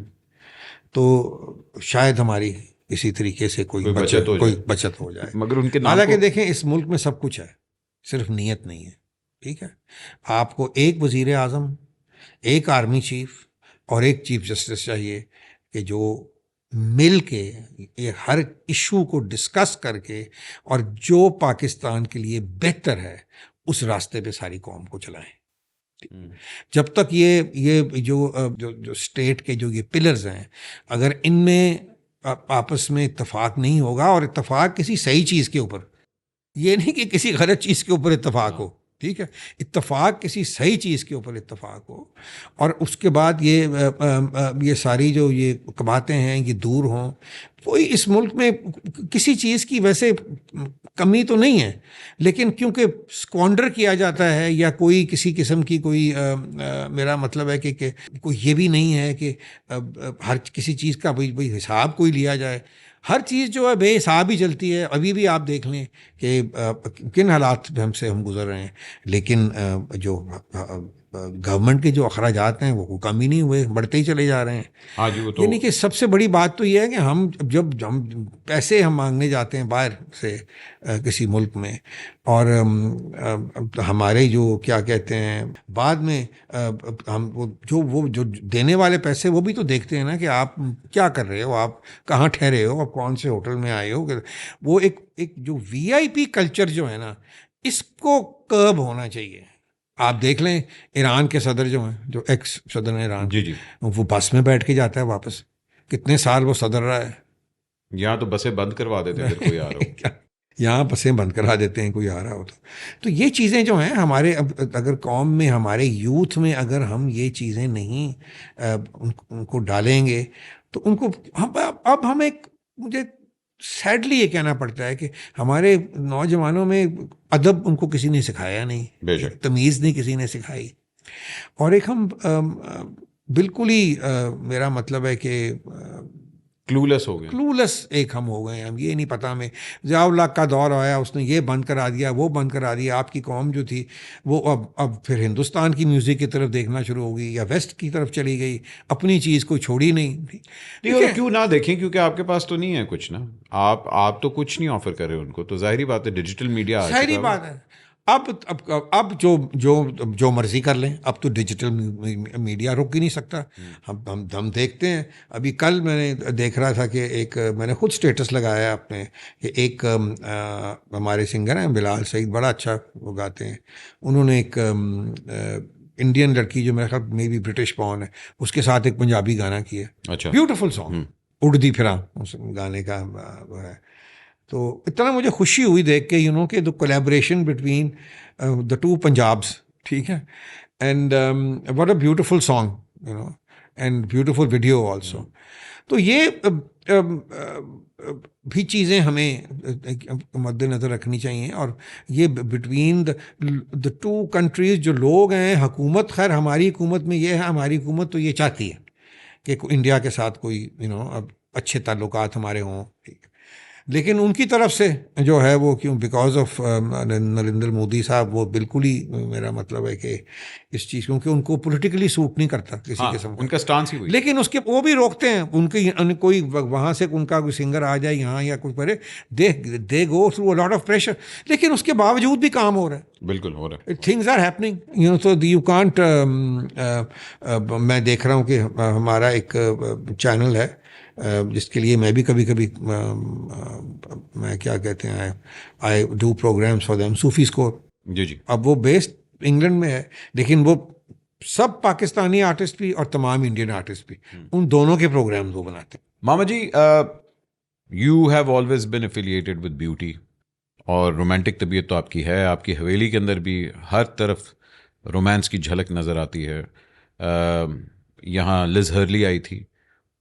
तो शायद हमारी इसी तरीके से कोई बचत हो जाए। मगर उनके नाम हालांकि देखें इस मुल्क में सब कुछ है, सिर्फ नीयत नहीं है। ठीक है, आपको एक वज़ीर आज़म, एक आर्मी चीफ और एक चीफ जस्टिस चाहिए कि जो मिल के ये हर इशू को डिस्कस करके और जो पाकिस्तान के लिए बेहतर है उस रास्ते पे सारी कौम को चलाएं। जब तक ये जो स्टेट के जो ये पिलर्स हैं, अगर इनमें आपस में इत्तेफाक नहीं होगा, और इत्तेफाक किसी सही चीज़ के ऊपर, ये नहीं कि किसी गलत चीज़ के ऊपर इत्तेफाक हो, ठीक है, इत्तेफाक किसी सही चीज़ के ऊपर इत्तेफाक हो, और उसके बाद ये सारी जो ये बातें हैं ये दूर हों। कोई इस मुल्क में किसी चीज़ की वैसे कमी तो नहीं है, लेकिन क्योंकि स्क्वांडर किया जाता है या कोई किसी किस्म की कोई मेरा मतलब है कि कोई ये भी नहीं है कि हर किसी चीज़ का भाई हिसाब कोई लिया जाए। हर चीज़ जो है बेहिसाब ही चलती है। अभी भी आप देख लें कि किन हालात हमसे हम गुजर रहे हैं, लेकिन जो गवर्नमेंट के जो अखराजात हैं वो कम ही नहीं हुए, बढ़ते ही चले जा रहे हैं। हाँ जी, वो तो यानी कि सबसे बड़ी बात तो ये है कि हम जब हम पैसे हम मांगने जाते हैं बाहर से किसी मुल्क में, और हमारे जो क्या कहते हैं बाद में हम वो जो देने वाले पैसे वो भी तो देखते हैं ना कि आप क्या कर रहे हो, आप कहाँ ठहरे हो, आप कौन से होटल में आए हो। वो एक जो वीआईपी कल्चर जो है ना, इसको कर्ब होना चाहिए। आप देख लें ईरान के सदर जो हैं, जो एक्स सदर हैं ईरान, जी जी, वो बस में बैठ के जाता है वापस। कितने साल वो सदर रहा है। यहाँ तो बसें बंद करवा देते हैं अगर कोई आ रहा हो। यहाँ बसें बंद करा देते हैं कोई आ रहा हो तो ये चीज़ें जो हैं हमारे, अब अगर कौम में हमारे यूथ में अगर हम ये चीज़ें नहीं उनको डालेंगे तो उनको अब हम एक, मुझे सैडली ये कहना पड़ता है कि हमारे नौजवानों में अदब उनको किसी ने सिखाया नहीं, तमीज़ नहीं किसी ने सिखाई, और एक हम बिल्कुल ही मेरा मतलब है कि क्लूलेस हो गए, क्लूलेस एक हम हो गए हैं। हम ये नहीं पता, हमें ज़िया-उल-हक का दौर आया, उसने ये बंद करा दिया, वो बंद करा दिया। आपकी कौम जो थी वो अब फिर हिंदुस्तान की म्यूज़िक की तरफ देखना शुरू हो गई या वेस्ट की तरफ चली गई, अपनी चीज़ कोई छोड़ी नहीं। और क्यों ना देखें, क्योंकि आपके पास तो नहीं है कुछ ना, आप तो कुछ नहीं ऑफर कर रहे उनको, तो जाहिर बात है डिजिटल मीडिया आ सारी बात है। अब जो मर्जी कर लें, अब तो डिजिटल मीडिया रोक ही नहीं सकता। हम देखते हैं। अभी कल मैंने देख रहा था कि मैंने खुद स्टेटस लगाया अपने कि एक हमारे सिंगर हैं बिलाल सईद, बड़ा अच्छा वो गाते हैं। उन्होंने एक इंडियन लड़की जो मेरे ख्याल में भी ब्रिटिश बॉर्न है, उसके साथ एक पंजाबी गाना किया। अच्छा, ब्यूटीफुल सॉन्ग, उड़दी फिरा उस गाने का वो है। तो इतना मुझे खुशी हुई देख के कि the collaboration between the two Punjab's, ठीक है, and what a beautiful song. And beautiful video also. तो ये भी चीज़ें हमें मद्देनज़र रखनी चाहिए। और ये बिटवीन द टू कंट्रीज़ जो लोग हैं, हुकूमत, खैर हमारी हुकूमत में ये है, हमारी हुकूमत तो ये चाहती है कि इंडिया के साथ कोई अब अच्छे ताल्लुकात हमारे हों, लेकिन उनकी तरफ से जो है वो क्यों, बिकॉज ऑफ नरेंद्र मोदी साहब, वो बिल्कुल ही, मेरा मतलब है कि इस चीज़, क्योंकि उनको पॉलिटिकली सूट नहीं करता किसी किस्म का, उनका स्टांस ही वही। लेकिन उसके वो भी रोकते हैं उनकी, कोई वहाँ से उनका कोई सिंगर आ जाए यहाँ या कुछ करे, they go through a lot of pressure, लेकिन उसके बावजूद भी काम हो रहा है। बिल्कुल हो रहा है। Things are happening, so you can't. मैं देख रहा हूँ कि हमारा एक चैनल है जिसके लिए मैं भी कभी कभी मैं क्या कहते हैं, I do programs for them, Sufi score. जी जी। अब वो बेस्ड इंग्लैंड में है, लेकिन वो सब पाकिस्तानी आर्टिस्ट भी और तमाम इंडियन आर्टिस्ट भी, उन दोनों के प्रोग्राम्स वो बनाते हैं। मामा जी, you have always bin affiliated with beauty, और रोमांटिक तबीयत तो आपकी है, आपकी हवेली के अंदर भी हर तरफ रोमांस की झलक नज़र आती है। यहाँ लिज हर्ली आई थी,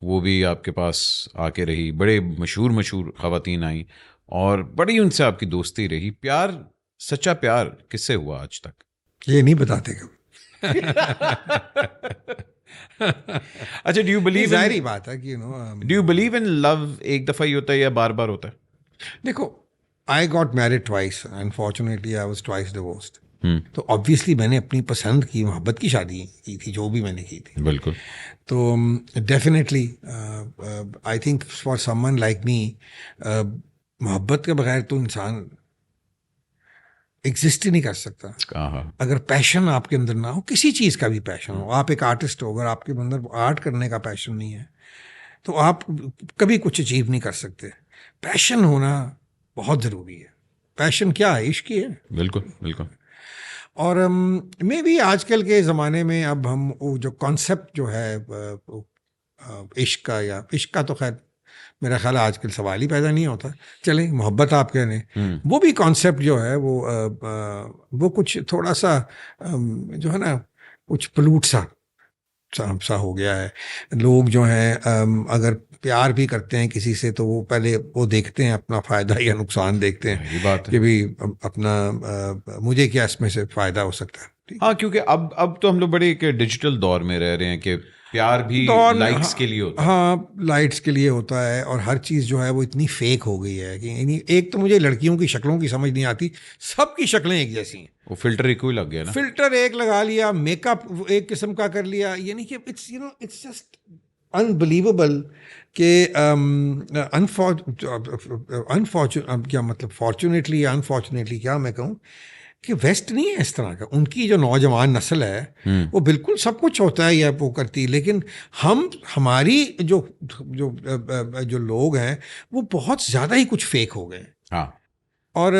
वो भी आपके पास आके रही, बड़े मशहूर ख़वातीन आई और बड़ी उनसे आपकी दोस्ती रही। प्यार, सच्चा प्यार किससे हुआ आज तक? ये नहीं बताते कभी। अच्छा, डू यू बिलीव, जाहिर बात है कि do you believe in love एक दफ़ा ही होता है या बार बार होता है? देखो, I got married twice, unfortunately I was twice divorced. तो ऑब्वियसली मैंने अपनी पसंद की, मोहब्बत की शादी की थी, जो भी मैंने की थी। बिल्कुल। तो definitely I think for someone like me, मोहब्बत के बगैर तो इंसान एग्जिस्ट ही नहीं कर सकता। अगर पैशन आपके अंदर ना हो, किसी चीज़ का भी पैशन हो, आप एक आर्टिस्ट हो, अगर आपके अंदर आर्ट करने का पैशन नहीं है तो आप कभी कुछ अचीव नहीं कर सकते। पैशन होना बहुत ज़रूरी है। पैशन क्या है? इश्क ही है। बिल्कुल बिल्कुल। और मे भी आजकल के ज़माने में अब हम वो जो कॉन्सेप्ट जो है इश्क का, या इश्क का तो खैर मेरा ख्याल आजकल सवाल ही पैदा नहीं होता, चले मोहब्बत आप कह लें, वो भी कॉन्सेप्ट जो है वो कुछ थोड़ा सा जो है ना, कुछ पलूट सा हो गया है। लोग जो हैं अगर प्यार भी करते हैं किसी से तो वो पहले वो देखते हैं अपना फ़ायदा या नुकसान देखते हैं, ये बात है कि भी अपना मुझे क्या इसमें से फ़ायदा हो सकता है। हाँ, क्योंकि अब तो हम लोग बड़े एक डिजिटल दौर में रह रहे हैं कि प्यार भी लाइक्स के लिए होता है। हाँ, लाइक्स के लिए होता है, और हर चीज़ जो है वो इतनी फेक हो गई है कि एक तो मुझे लड़कियों की शक्लों की समझ नहीं आती, सबकी शक्लें एक जैसी हैं। वो फिल्टर एक ही लग गया ना, फिल्टर एक लगा लिया, मेकअप एक किस्म का कर लिया, यानी कि इट्स जस्ट अनबिलीवेबल कि क्या मतलब, फॉर्चुनेटली या अनफॉर्चुनेटली क्या मैं कहूँ, कि वेस्ट नहीं है इस तरह का। उनकी जो नौजवान नस्ल है वो बिल्कुल सब कुछ होता है या वो करती है, लेकिन हमारी जो जो जो लोग हैं वो बहुत ज़्यादा ही कुछ फेक हो गए। हाँ। और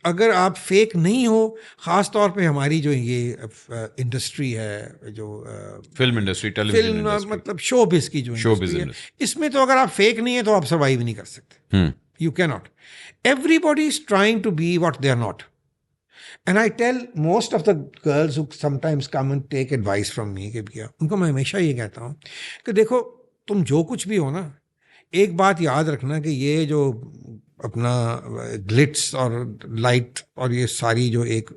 अगर आप फेक नहीं हो, ख़ास तौर पे हमारी जो ये इंडस्ट्री है, जो फिल्म इंडस्ट्री, टेलीविजन इंडस्ट्री, मतलब शोबिज़ की जो इंडस्ट्री है, इसमें तो अगर आप फेक नहीं है तो आप सर्वाइव नहीं कर सकते। You cannot. Everybody is trying to be what they are not. And I tell most of the girls who sometimes come and take advice from me कि भैया, उनको मैं हमेशा ये कहता हूँ कि देखो, तुम जो कुछ भी हो ना, एक बात याद रखना कि ये जो अपना ग्लिट्स और लाइट और ये सारी जो एक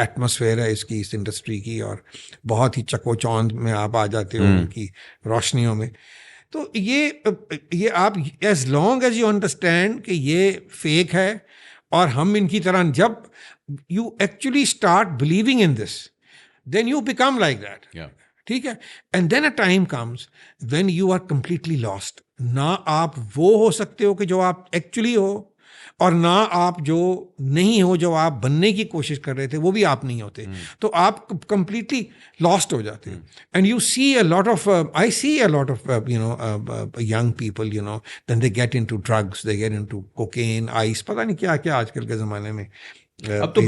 एटमॉस्फेयर है इसकी, इस इंडस्ट्री की, और बहुत ही चकोचौंध में आप आ जाते हो उनकी रोशनियों में, तो ये आप as long as you understand कि ये फेक है और हम इनकी तरह, जब you actually start believing in this, then you become like that. ठीक है? And then a time comes when you are completely lost. ना आप वो हो सकते हो कि जो आप एक्चुअली हो, और ना आप जो नहीं हो, जो आप बनने की कोशिश कर रहे थे, वो भी आप नहीं होते। तो आप कंप्लीटली लॉस्ट हो जाते हैं। And you see a lot of, I see a lot of young people, then they get into drugs, they get into cocaine, ice, पता नहीं क्या क्या आजकल के ज़माने में अब तो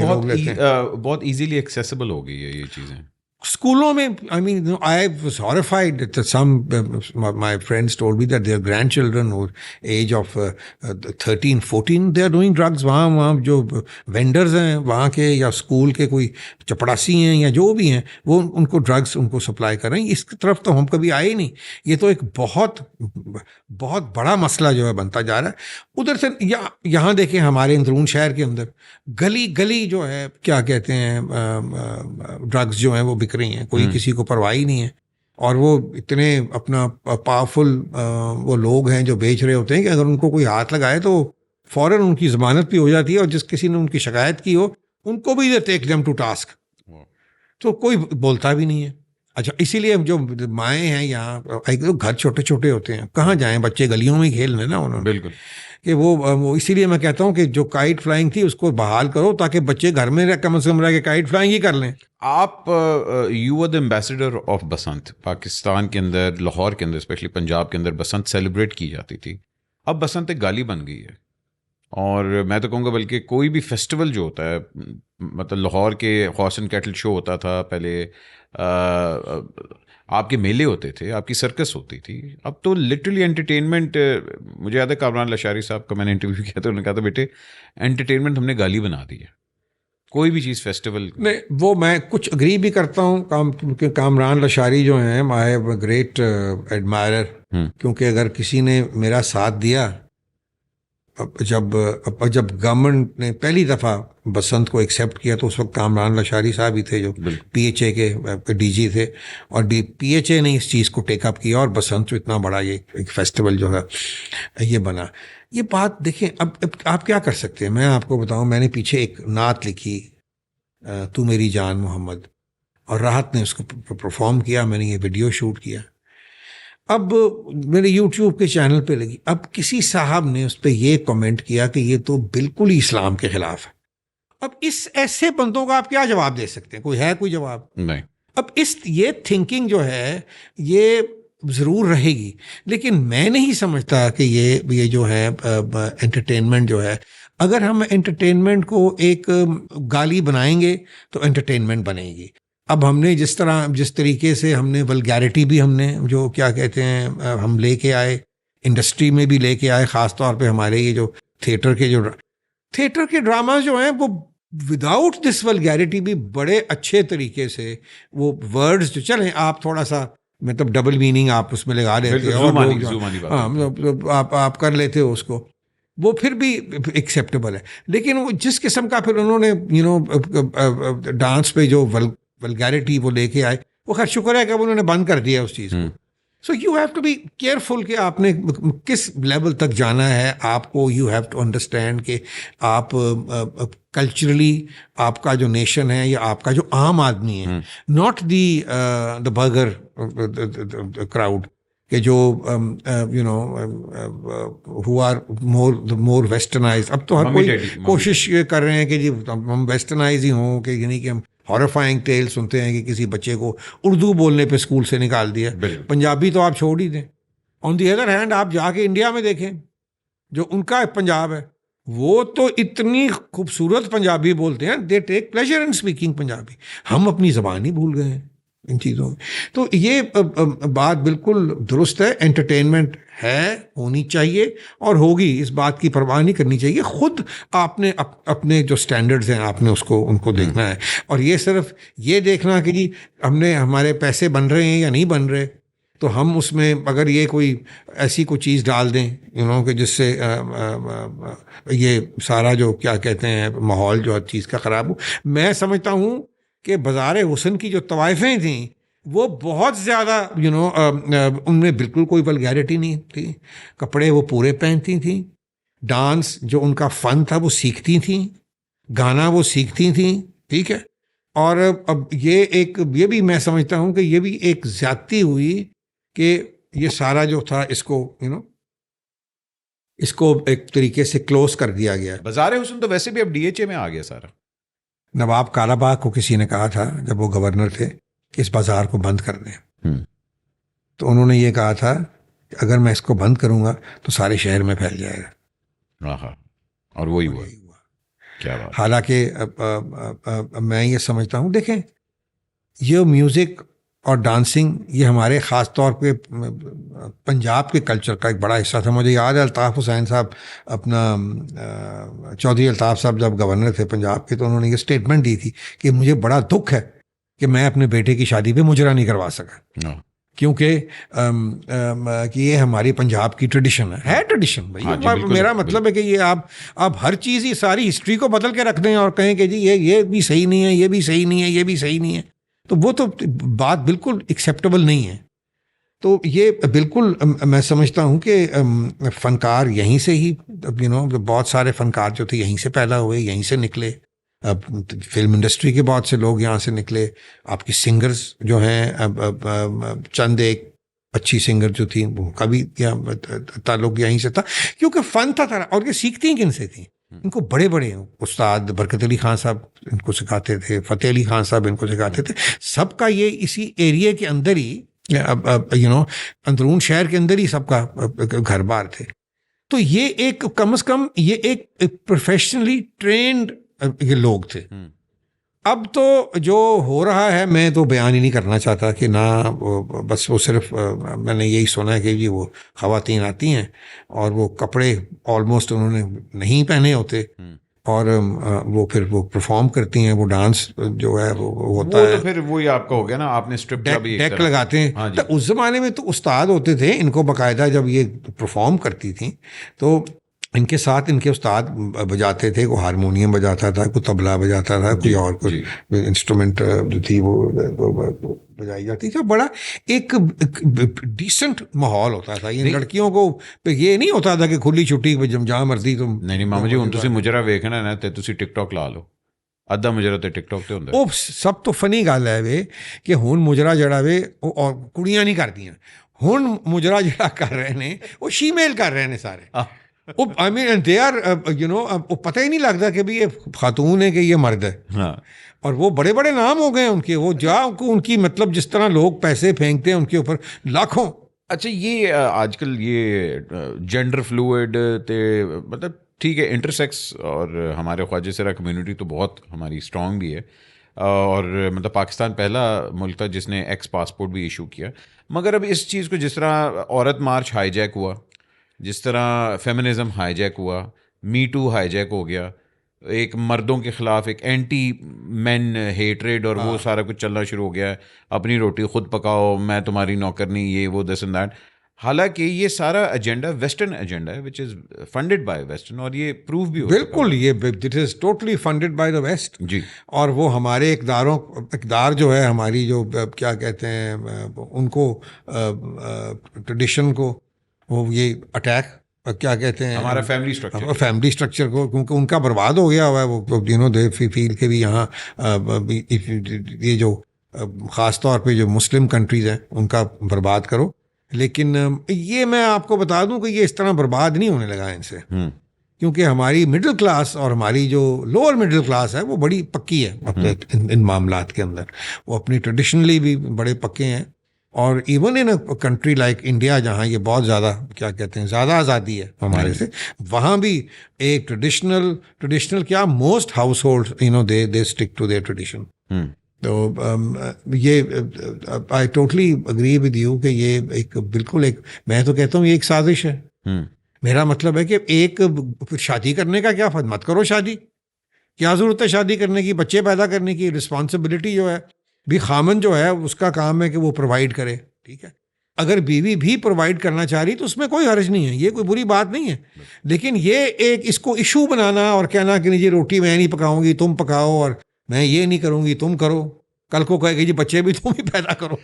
बहुत इजीली एक्सेसिबल हो गई है ये चीज़ें। स्कूलों में, I mean I was horrified that some my friends told me that their grandchildren और age of 13-14 they are doing drugs. वहाँ जो वेंडर्स हैं वहाँ के, या स्कूल के कोई चपड़ासी हैं या जो भी हैं, वो उनको ड्रग्स उनको सप्लाई कर रहे हैं। इसकी तरफ तो हम कभी आए ही नहीं। ये तो एक बहुत बहुत बड़ा मसला जो है बनता जा रहा है। उधर से यहाँ देखें, हमारे अंदरून शहर के अंदर गली गली जो है, क्या कहते हैं, ड्रग्स जो हैं वो बिक रही हैं, कोई किसी को परवाह ही नहीं है। और वो इतने अपना पावरफुल वो लोग हैं जो बेच रहे होते हैं कि अगर उनको कोई हाथ लगाए तो फौरन उनकी जमानत भी हो जाती है, और जिस किसी ने उनकी शिकायत की हो उनको भी they take them to task, तो कोई बोलता भी नहीं है। अच्छा, इसीलिए जो माएँ हैं यहाँ, एक तो घर छोटे छोटे होते हैं, कहाँ जाएं बच्चे, गलियों में ही खेल रहे ना उन्होंने, बिल्कुल, कि वो इसीलिए मैं कहता हूँ कि जो काइट फ्लाइंग थी उसको बहाल करो, ताकि बच्चे घर में कम से कम रह के काइट फ्लाइंग ही कर लें। आप you are the ambassador of Basant. Pakistan के अंदर, लाहौर के अंदर, स्पेशली पंजाब के अंदर बसंत सेलिब्रेट की जाती थी। अब बसंत एक गाली बन गई है, और मैं तो कहूँगा बल्कि कोई भी फेस्टिवल जो होता है, मतलब लाहौर के हॉर्स एंड कैटल शो होता था पहले, आपके मेले होते थे, आपकी सर्कस होती थी, अब तो लिटरली एंटरटेनमेंट। मुझे याद है कामरान लशारी साहब का मैंने इंटरव्यू किया था, उन्होंने कहा था बेटे एंटरटेनमेंट हमने गाली बना दी है, कोई भी चीज़ फेस्टिवल नहीं। वो मैं कुछ अग्री भी करता हूँ, क्योंकि कामरान लशारी जो हैं, I have a great admirer, क्योंकि अगर किसी ने मेरा साथ दिया, जब गवर्नमेंट ने पहली दफ़ा बसंत को एक्सेप्ट किया तो उस वक्त कामरान लशारी साहब ही थे जो PHA के डीजी थे, और PHA ने इस चीज़ को टेकअप किया, और बसंत इतना बड़ा ये एक फेस्टिवल जो है ये बना। ये बात देखें, अब आप क्या कर सकते हैं, मैं आपको बताऊं, मैंने पीछे एक नात लिखी, तू मेरी जान मोहम्मद, और राहत ने उसको परफॉर्म किया, मैंने ये वीडियो शूट किया। अब मेरे YouTube के चैनल पे लगी, अब किसी साहब ने उस पर ये कमेंट किया कि ये तो बिल्कुल ही इस्लाम के खिलाफ है। अब इस ऐसे बंदों का आप क्या जवाब दे सकते हैं? कोई जवाब नहीं। अब ये थिंकिंग जो है ये ज़रूर रहेगी, लेकिन मैं नहीं समझता कि ये जो है एंटरटेनमेंट जो है, अगर हम एंटरटेनमेंट को एक गाली बनाएंगे तो एंटरटेनमेंट बनेगी। अब हमने जिस तरीके से हमने वल्गैरिटी भी, हमने जो क्या कहते हैं हम लेके आए, इंडस्ट्री में भी लेके आए, ख़ास तौर पे हमारे ये जो थिएटर के ड्रामा जो हैं, वो विदाउट दिस वल्गैरिटी भी बड़े अच्छे तरीके से वो वर्ड्स जो चलें, आप थोड़ा सा मतलब डबल मीनिंग आप उसमें लगा लेते हो, आप कर लेते हो उसको, वो फिर भी एक्सेप्टेबल है। लेकिन वो जिस किस्म का फिर उन्होंने डांस पे जो वल्गैरिटी वो लेके आए, वो खैर शुक्र है कि उन्होंने बंद कर दिया उस चीज़ को। So you have to be careful कि आपने किस लेवल तक जाना है। आपको यू हैव टू अंडरस्टैंड कि आप कल्चरली आपका जो नेशन है या आपका जो आम आदमी है, नॉट द बर्गर क्राउड के जो हु आर मोर वेस्टर्नाइज। अब तो हर कोई कोशिश कर रहे हैं कि जी हम वेस्टर्नाइज ही हों, कि यानी कि हम हॉरिफाइंग टेल सुनते हैं कि किसी बच्चे को उर्दू बोलने पे स्कूल से निकाल दिया, पंजाबी तो आप छोड़ ही दें। ऑन दी अदर हैंड आप जाके इंडिया में देखें, जो उनका पंजाब है वो तो इतनी खूबसूरत पंजाबी बोलते हैं, they take pleasure in speaking Punjabi. हम अपनी ज़बान ही भूल गए हैं इन चीज़ों में। तो ये बात बिल्कुल दुरुस्त है, एंटरटेनमेंट है, होनी चाहिए और होगी, इस बात की परवाह नहीं करनी चाहिए। खुद आपने अपने जो स्टैंडर्ड्स हैं आपने उनको देखना है, और ये सिर्फ ये देखना कि जी हमारे पैसे बन रहे हैं या नहीं बन रहे, तो हम उसमें अगर ये कोई ऐसी कोई चीज़ डाल दें कि जिससे ये सारा जो क्या कहते हैं माहौल जो हर चीज़ का ख़राब हो। मैं समझता हूँ कि बाज़ार हुस्न की जो तवाइफ़ें थी वो बहुत ज़्यादा उनमें बिल्कुल कोई वल्गैरिटी नहीं थी, कपड़े वो पूरे पहनती थी, डांस जो उनका फ़न था वो सीखती थी, गाना वो सीखती थी, ठीक है। और अब ये भी मैं समझता हूँ कि ये भी एक ज़्यादती हुई कि ये सारा जो था इसको एक तरीके से क्लोज कर दिया गया। बाज़ार हुस्न तो वैसे भी अब DHA में आ गया सारा। नवाब कालाबाग को किसी ने कहा था जब वो गवर्नर थे कि इस बाज़ार को बंद कर दें, तो उन्होंने ये कहा था कि अगर मैं इसको बंद करूंगा तो सारे शहर में फैल जाएगा। और वही हुआ। क्या बात। हालांकि मैं ये समझता हूँ, देखें ये म्यूज़िक और डांसिंग ये हमारे ख़ास तौर पे पंजाब के कल्चर का एक बड़ा हिस्सा था। मुझे याद है अल्ताफ़ हुसैन साहब अपना चौधरी अल्ताफ़ साहब जब गवर्नर थे पंजाब के, तो उन्होंने ये स्टेटमेंट दी थी कि मुझे बड़ा दुख है कि मैं अपने बेटे की शादी पे मुजरा नहीं करवा सका, क्योंकि कि ये हमारी पंजाब की ट्रेडिशन है ट्रेडिशन भाई। हाँ, मेरा मतलब है कि ये आप हर चीज़ ही सारी हिस्ट्री को बदल के रख दें और कहें कि जी ये भी सही नहीं है, ये भी सही नहीं है, ये भी सही नहीं है, तो वो तो बात बिल्कुल एक्सेप्टेबल नहीं है। तो ये बिल्कुल मैं समझता हूँ कि फ़नकार यहीं से ही बहुत सारे फ़नकार जो थे यहीं से पैदा हुए, यहीं से निकले। अब फिल्म इंडस्ट्री के बहुत से लोग यहाँ से निकले। आपकी सिंगर्स जो हैं, अब चंद एक अच्छी सिंगर जो थी उनका भी ताल्लुक यहीं से था, क्योंकि फ़न था तरह। और ये सीखती किन से थी? इनको बड़े बड़े उस्ताद बरकत अली खान साहब इनको सिखाते थे, फ़तेह अली खान साहब इनको सिखाते थे। सबका ये इसी एरिया के अंदर ही अंदरून शहर के अंदर ही सबका घर बार थे। तो ये एक कम से कम ये एक प्रोफेशनली ट्रेंड ये लोग थे। अब तो जो हो रहा है मैं तो बयान ही नहीं करना चाहता कि ना, बस वो सिर्फ मैंने यही सुना है कि जी वो ख़वातीन आती हैं और वो कपड़े ऑलमोस्ट उन्होंने नहीं पहने होते और वो फिर वो परफॉर्म करती हैं, वो डांस जो है वो होता है। तो फिर वही आपका हो गया ना, आपने स्ट्रिप डेक लगाते हैं। हाँ, तो उस ज़माने में तो उस्ताद होते थे, इनको बाकायदा जब ये परफॉर्म करती थी तो इनके साथ इनके उस्ताद बजाते थे। कोई हारमोनियम बजाता था, कोई तबला बजाता था, कोई और कोई इंस्ट्रूमेंट जो थी वो बजाई जाती थी। बड़ा एक डिसेंट माहौल होता था। ये लड़कियों को ये नहीं होता था कि खुली छुट्टी जहाँ मर्जी तुम। नहीं मामा जी, हुण तुसीं मुजरा वेखना ना ते तुसीं टिकटॉक ला लो, अद्धा मुजरा ते टिकटॉक ते हुंदा। ਉਹ ਸਭ ਤੋਂ ਫਨੀ ਗੱਲ ਹੈ ਵੇ ਕਿ ਹੁਣ ਮੁਜਰਾ ਜਿਹੜਾ ਵੇ ਉਹ ਕੁੜੀਆਂ ਨਹੀਂ ਕਰਦੀਆਂ। ਹੁਣ ਮੁਜਰਾ ਜਿਹੜਾ ਕਰ ਰਹੇ ਨੇ ਉਹ ਸ਼ੀਮੇਲ ਕਰ ਰਹੇ ਨੇ ਸਾਰੇ। आई मीन दे आर वो पता ही नहीं लगता कि भी ये खातून है कि ये मर्द है। हाँ। और वो बड़े बड़े नाम हो गए उनके, वो उनकी मतलब जिस तरह लोग पैसे फेंकते हैं उनके ऊपर लाखों। अच्छा, ये आजकल ये जेंडर फ्लूइड ते मतलब ठीक है, इंटरसेक्स और हमारे ख्वाजा सरा कम्युनिटी तो बहुत हमारी स्ट्रॉन्ग भी है और मतलब पाकिस्तान पहला मुल्क था जिसने एक्स पासपोर्ट भी इशू किया। मगर अब इस चीज़ को जिस तरह औरत मार्च हाईजैक हुआ, जिस तरह फेमिनिज़म हाईजैक हुआ, मी टू हाईजैक हो गया, एक मर्दों के ख़िलाफ़ एक एंटी मैन हेटरेड और वो सारा कुछ चलना शुरू हो गया है। अपनी रोटी खुद पकाओ, मैं तुम्हारी नौकरनी, ये वो दिस एंड दैट। हालांकि ये सारा एजेंडा वेस्टर्न एजेंडा है which is funded by western, और ये प्रूव भी हो बिल्कुल, ये it is totally funded by the west जी। और वो हमारे इक़दार जो है, हमारी जो क्या कहते हैं उनको ट्रेडिशन को, वो ये अटैक क्या कहते हैं, हमारा फैमिली स्ट्रक्चर को, क्योंकि उनका बर्बाद हो गया हुआ है वो दे फील के भी यहाँ ये जो ख़ास तौर पे जो मुस्लिम कंट्रीज़ हैं उनका बर्बाद करो। लेकिन ये मैं आपको बता दूं कि ये इस तरह बर्बाद नहीं होने लगा इनसे, क्योंकि हमारी मिडिल क्लास और हमारी जो लोअर मिडिल क्लास है वो बड़ी पक्की है अपने इन मामलात के अंदर। वो अपनी ट्रेडिशनली भी बड़े पक्के हैं। और even in a country like India जहाँ ये बहुत ज़्यादा क्या कहते हैं ज़्यादा आज़ादी है हमारे से, वहाँ भी एक ट्रेडिशनल क्या most household they stick to their tradition. तो ये I totally agree with you कि ये एक बिल्कुल एक, मैं तो कहता हूँ ये एक साजिश है। मेरा मतलब है कि एक शादी करने का क्या मत करो शादी, क्या ज़रूरत है शादी करने की, बच्चे पैदा करने की रिस्पॉन्सिबिलिटी जो है भी खामन जो है उसका काम है कि वो प्रोवाइड करे, ठीक है। अगर बीवी भी प्रोवाइड करना चाह रही तो उसमें कोई हर्ज नहीं है, ये कोई बुरी बात नहीं है। लेकिन ये एक इसको इशू बनाना और कहना कि नहीं जी रोटी मैं नहीं पकाऊंगी तुम पकाओ, और मैं ये नहीं करूंगी तुम करो, कल को कहेगी जी बच्चे भी तुम ही पैदा करो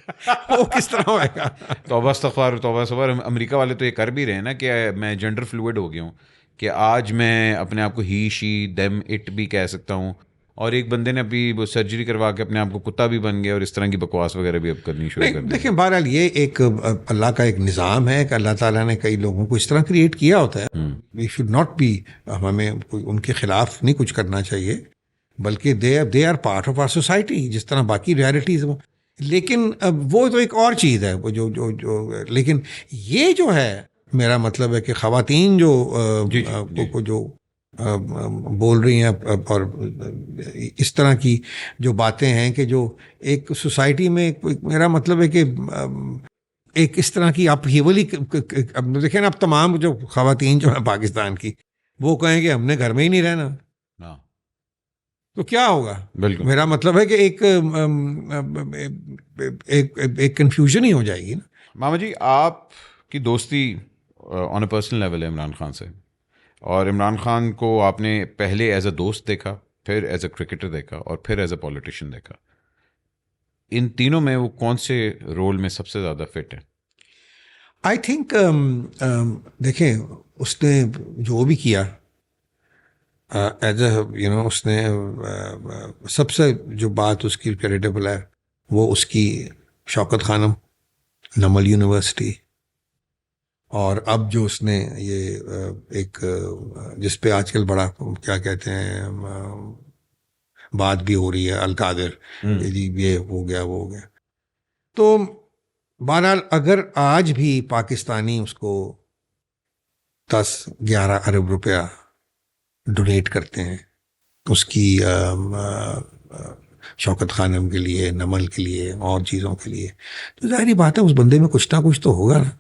वो किस तरह होएगा? तौबा इस्तग़फ़ार। अमेरिका वाले तो ये कर भी रहे हैं ना कि मैं जेंडर फ्लूइड हो गया हूँ, कि आज मैं अपने आप को ही, शी, देम, इट भी कह सकता हूँ। और एक बंदे ने अभी वो सर्जरी करवा के अपने आप को कुत्ता भी बन गया और इस तरह की बकवास वगैरह भी अब करनी शुरू कर दी। देखिए, बहरहाल ये एक अल्लाह का एक निज़ाम है कि अल्लाह ताला ने कई लोगों को इस तरह क्रिएट किया होता है। वी शुड नॉट बी, हमें उनके खिलाफ नहीं कुछ करना चाहिए, बल्कि they are part of our society जिस तरह बाकी रियलिटीज़ वो। लेकिन वो तो एक और चीज़ है वो जो लेकिन ये जो है, मेरा मतलब है कि ख़वातीन जो बोल रही हैं और इस तरह की जो बातें हैं कि जो एक सोसाइटी में मेरा मतलब है कि एक इस तरह की अपहीवल ही अब देखें ना, अब तमाम जो खवातीन जो हैं पाकिस्तान की वो कहें कि हमने घर में ही नहीं रहना, हाँ, तो क्या होगा? बिल्कुल। मेरा मतलब है कि एक कंफ्यूजन ही हो जाएगी ना। मामा जी, आपकी दोस्ती ऑन अ पर्सनल लेवल है इमरान खान से, और इमरान खान को आपने पहले एज अ दोस्त देखा, फिर एज अ क्रिकेटर देखा, और फिर एज अ पॉलिटिशियन देखा। इन तीनों में वो कौन से रोल में सबसे ज़्यादा फिट है? आई थिंक देखें, उसने जो भी किया एज उसने सबसे जो बात उसकी क्रेडिटेबल है वो उसकी शौकत खानम, नमल यूनिवर्सिटी, और अब जो उसने ये एक जिस पे आजकल बड़ा क्या कहते हैं बात भी हो रही है, अलकादिर, हम्म। ये हो गया वो हो गया। तो बहरहाल अगर आज भी पाकिस्तानी उसको 10-11 अरब रुपया डोनेट करते हैं उसकी शौकत खानम के लिए, नमल के लिए और चीज़ों के लिए, तो जाहिर बात है उस बंदे में कुछ ना कुछ तो होगा ना।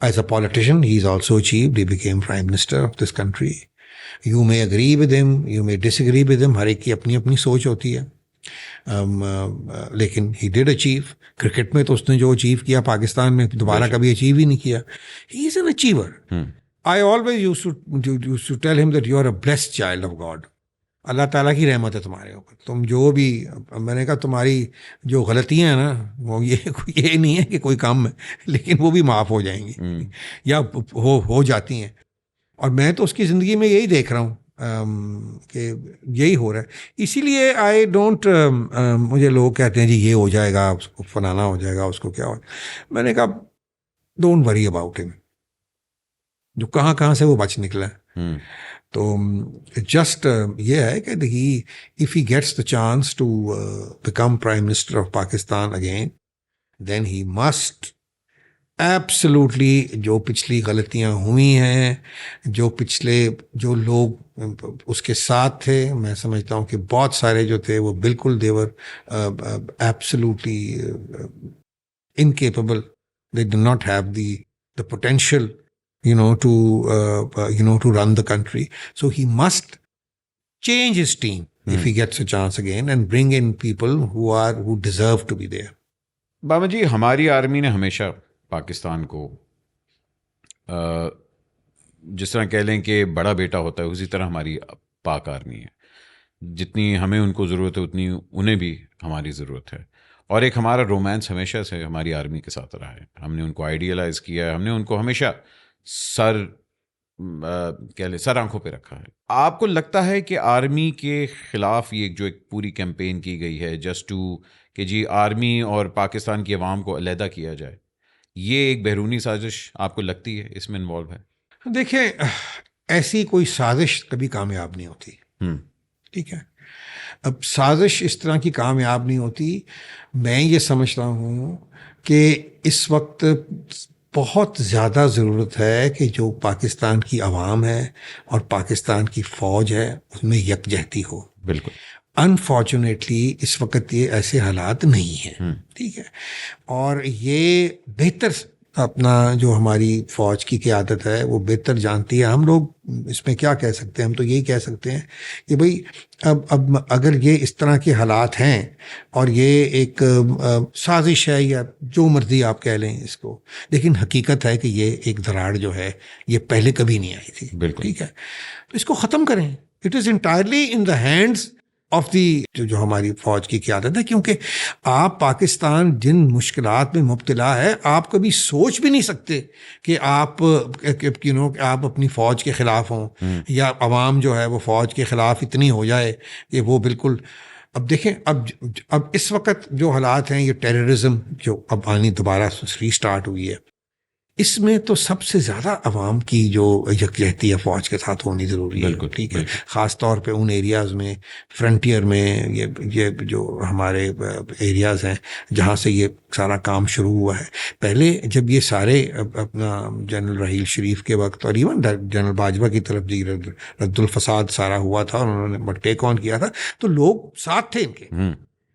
As a politician, he's also achieved. He became Prime Minister of this country. You may agree with him, you may disagree with him. हर एक की अपनी अपनी सोच होती है। लेकिन he did achieve. क्रिकेट में तो उसने जो अचीव किया पाकिस्तान में दोबारा कभी अचीव ही नहीं किया। He is an achiever. I always used to tell him that you are a blessed child of God. अल्लाह ताला की रहमत है तुम्हारे ऊपर। तुम जो भी, मैंने कहा तुम्हारी जो गलतियां हैं ना वो ये नहीं है कि कोई कम है, लेकिन वो भी माफ़ हो जाएंगी या हो जाती हैं। और मैं तो उसकी ज़िंदगी में यही देख रहा हूँ कि यही हो रहा है। इसीलिए आई डोंट, मुझे लोग कहते हैं जी ये हो जाएगा, उसको फलाना हो जाएगा, उसको क्या हो, मैंने कहा डोंट वरी अबाउट हिम, जो कहाँ कहाँ से वो बच निकला है। तो जस्ट ये है कि he if he gets the chance to become prime minister of Pakistan again, then he must absolutely, जो पिछली गलतियां हुई हैं, जो लोग उसके साथ थे, मैं समझता हूँ कि बहुत सारे जो थे वो बिल्कुल they were absolutely incapable, they do not have the potential to run the country. So he must change his team if he gets a chance again and bring in people who deserve to be there. बाबा जी, हमारी army ने हमेशा पाकिस्तान को जिस तरह कह लें कि बड़ा बेटा होता है, उसी तरह हमारी पाक आर्मी है। जितनी हमें उनको ज़रूरत है उतनी उन्हें भी हमारी ज़रूरत है। और एक हमारा रोमांस हमेशा से हमारी आर्मी के साथ रहा है। हमने उनको आइडियलाइज़ किया है, हमने उनको हमेशा सर आंखों पे रखा है। आपको लगता है कि आर्मी के खिलाफ ये जो एक पूरी कैंपेन की गई है जस्ट टू कि जी आर्मी और पाकिस्तान की आवाम को अलहदा किया जाए, ये एक बैरूनी साजिश आपको लगती है इसमें इन्वॉल्व है? देखिए, ऐसी कोई साजिश कभी कामयाब नहीं होती। ठीक है, अब साजिश इस तरह की कामयाब नहीं होती। मैं ये समझता हूँ कि इस वक्त बहुत ज़्यादा ज़रूरत है कि जो पाकिस्तान की आवाम है और पाकिस्तान की फ़ौज है उसमें यकजहती हो। बिल्कुल। अनफॉर्चुनेटली इस वक्त ये ऐसे हालात नहीं हैं। ठीक है, और ये बेहतर अपना जो हमारी फ़ौज की क़यादत है वो बेहतर जानती है। हम लोग इसमें क्या कह सकते हैं, हम तो यही कह सकते हैं कि भाई अब अगर ये इस तरह के हालात हैं और ये एक साजिश है या जो मर्जी आप कह लें इसको, लेकिन हकीकत है कि ये एक दरार जो है ये पहले कभी नहीं आई थी। बिल्कुल। ठीक है, तो इसको ख़त्म करें। It is entirely in the hands of the जो हमारी फ़ौज की क़यादत है, क्योंकि आप पाकिस्तान जिन मुश्किलात में मुब्तला है, आप कभी सोच भी नहीं सकते कि आप आप अपनी फ़ौज के ख़िलाफ़ हों या अवाम जो है वो फ़ौज के ख़िलाफ़ इतनी हो जाए कि वो बिल्कुल। अब देखें, अब इस वक्त जो हालात हैं, ये टेररिज्म जो अब आनी दोबारा रीस्टार्ट हुई है, इसमें तो सबसे ज़्यादा अवाम की जो यकजहती है फ़ौज के साथ होनी ज़रूरी है। बिल्कुल, ठीक है, ख़ास तौर पे उन एरियाज़ में, फ्रंटियर में, ये जो हमारे एरियाज़ हैं जहाँ से ये सारा काम शुरू हुआ है। पहले जब ये सारे अपना जनरल रहील शरीफ के वक्त और इवन जनरल बाजवा की तरफ जी रद्दुल फसाद सारा हुआ था और उन्होंने टेक ऑन किया था, तो लोग साथ थे इनके,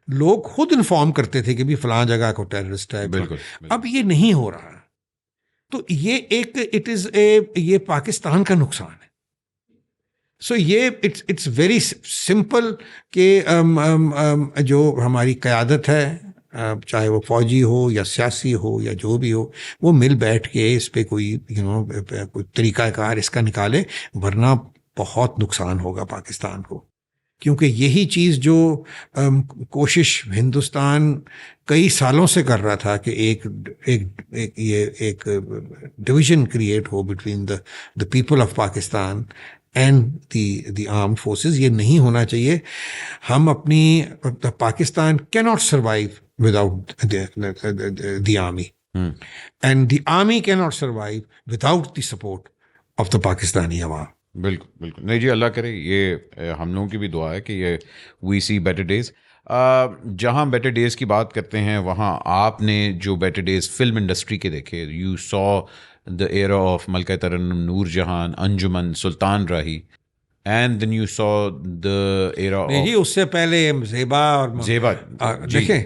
लोग खुद इन्फॉर्म करते थे कि भी फलां जगह को टेररिस्ट है। बिल्कुल। अब ये नहीं हो रहा, तो ये एक ये पाकिस्तान का नुकसान है। सो ये इट्स वेरी सिंपल कि जो हमारी क़यादत है, चाहे वो फौजी हो या सियासी हो या जो भी हो, वो मिल बैठ के इस पे कोई कोई तरीक़ाकार इसका निकाले, वरना बहुत नुकसान होगा पाकिस्तान को। क्योंकि यही चीज़ जो कोशिश हिंदुस्तान कई सालों से कर रहा था कि एक डिवीज़न क्रिएट हो between the people of Pakistan and the armed forces, ये नहीं होना चाहिए। हम अपनी Pakistan can not survive without the army, and the army can not survive without the support of the Pakistani अवाम। बिल्कुल बिल्कुल। नहीं जी, अल्लाह करे, ये हम लोगों की भी दुआ है कि ये वी सी बेटर डेज। जहाँ बेटर डेज की बात करते हैं, वहाँ आपने जो बेटर डेज फिल्म इंडस्ट्री के देखे, you saw the era of Malka Tarannum, Noorjehan, Anjuman, Sultan Rahi, and then you saw the era of, उससे पहले ज़ेबा और ज़ेबा, देखें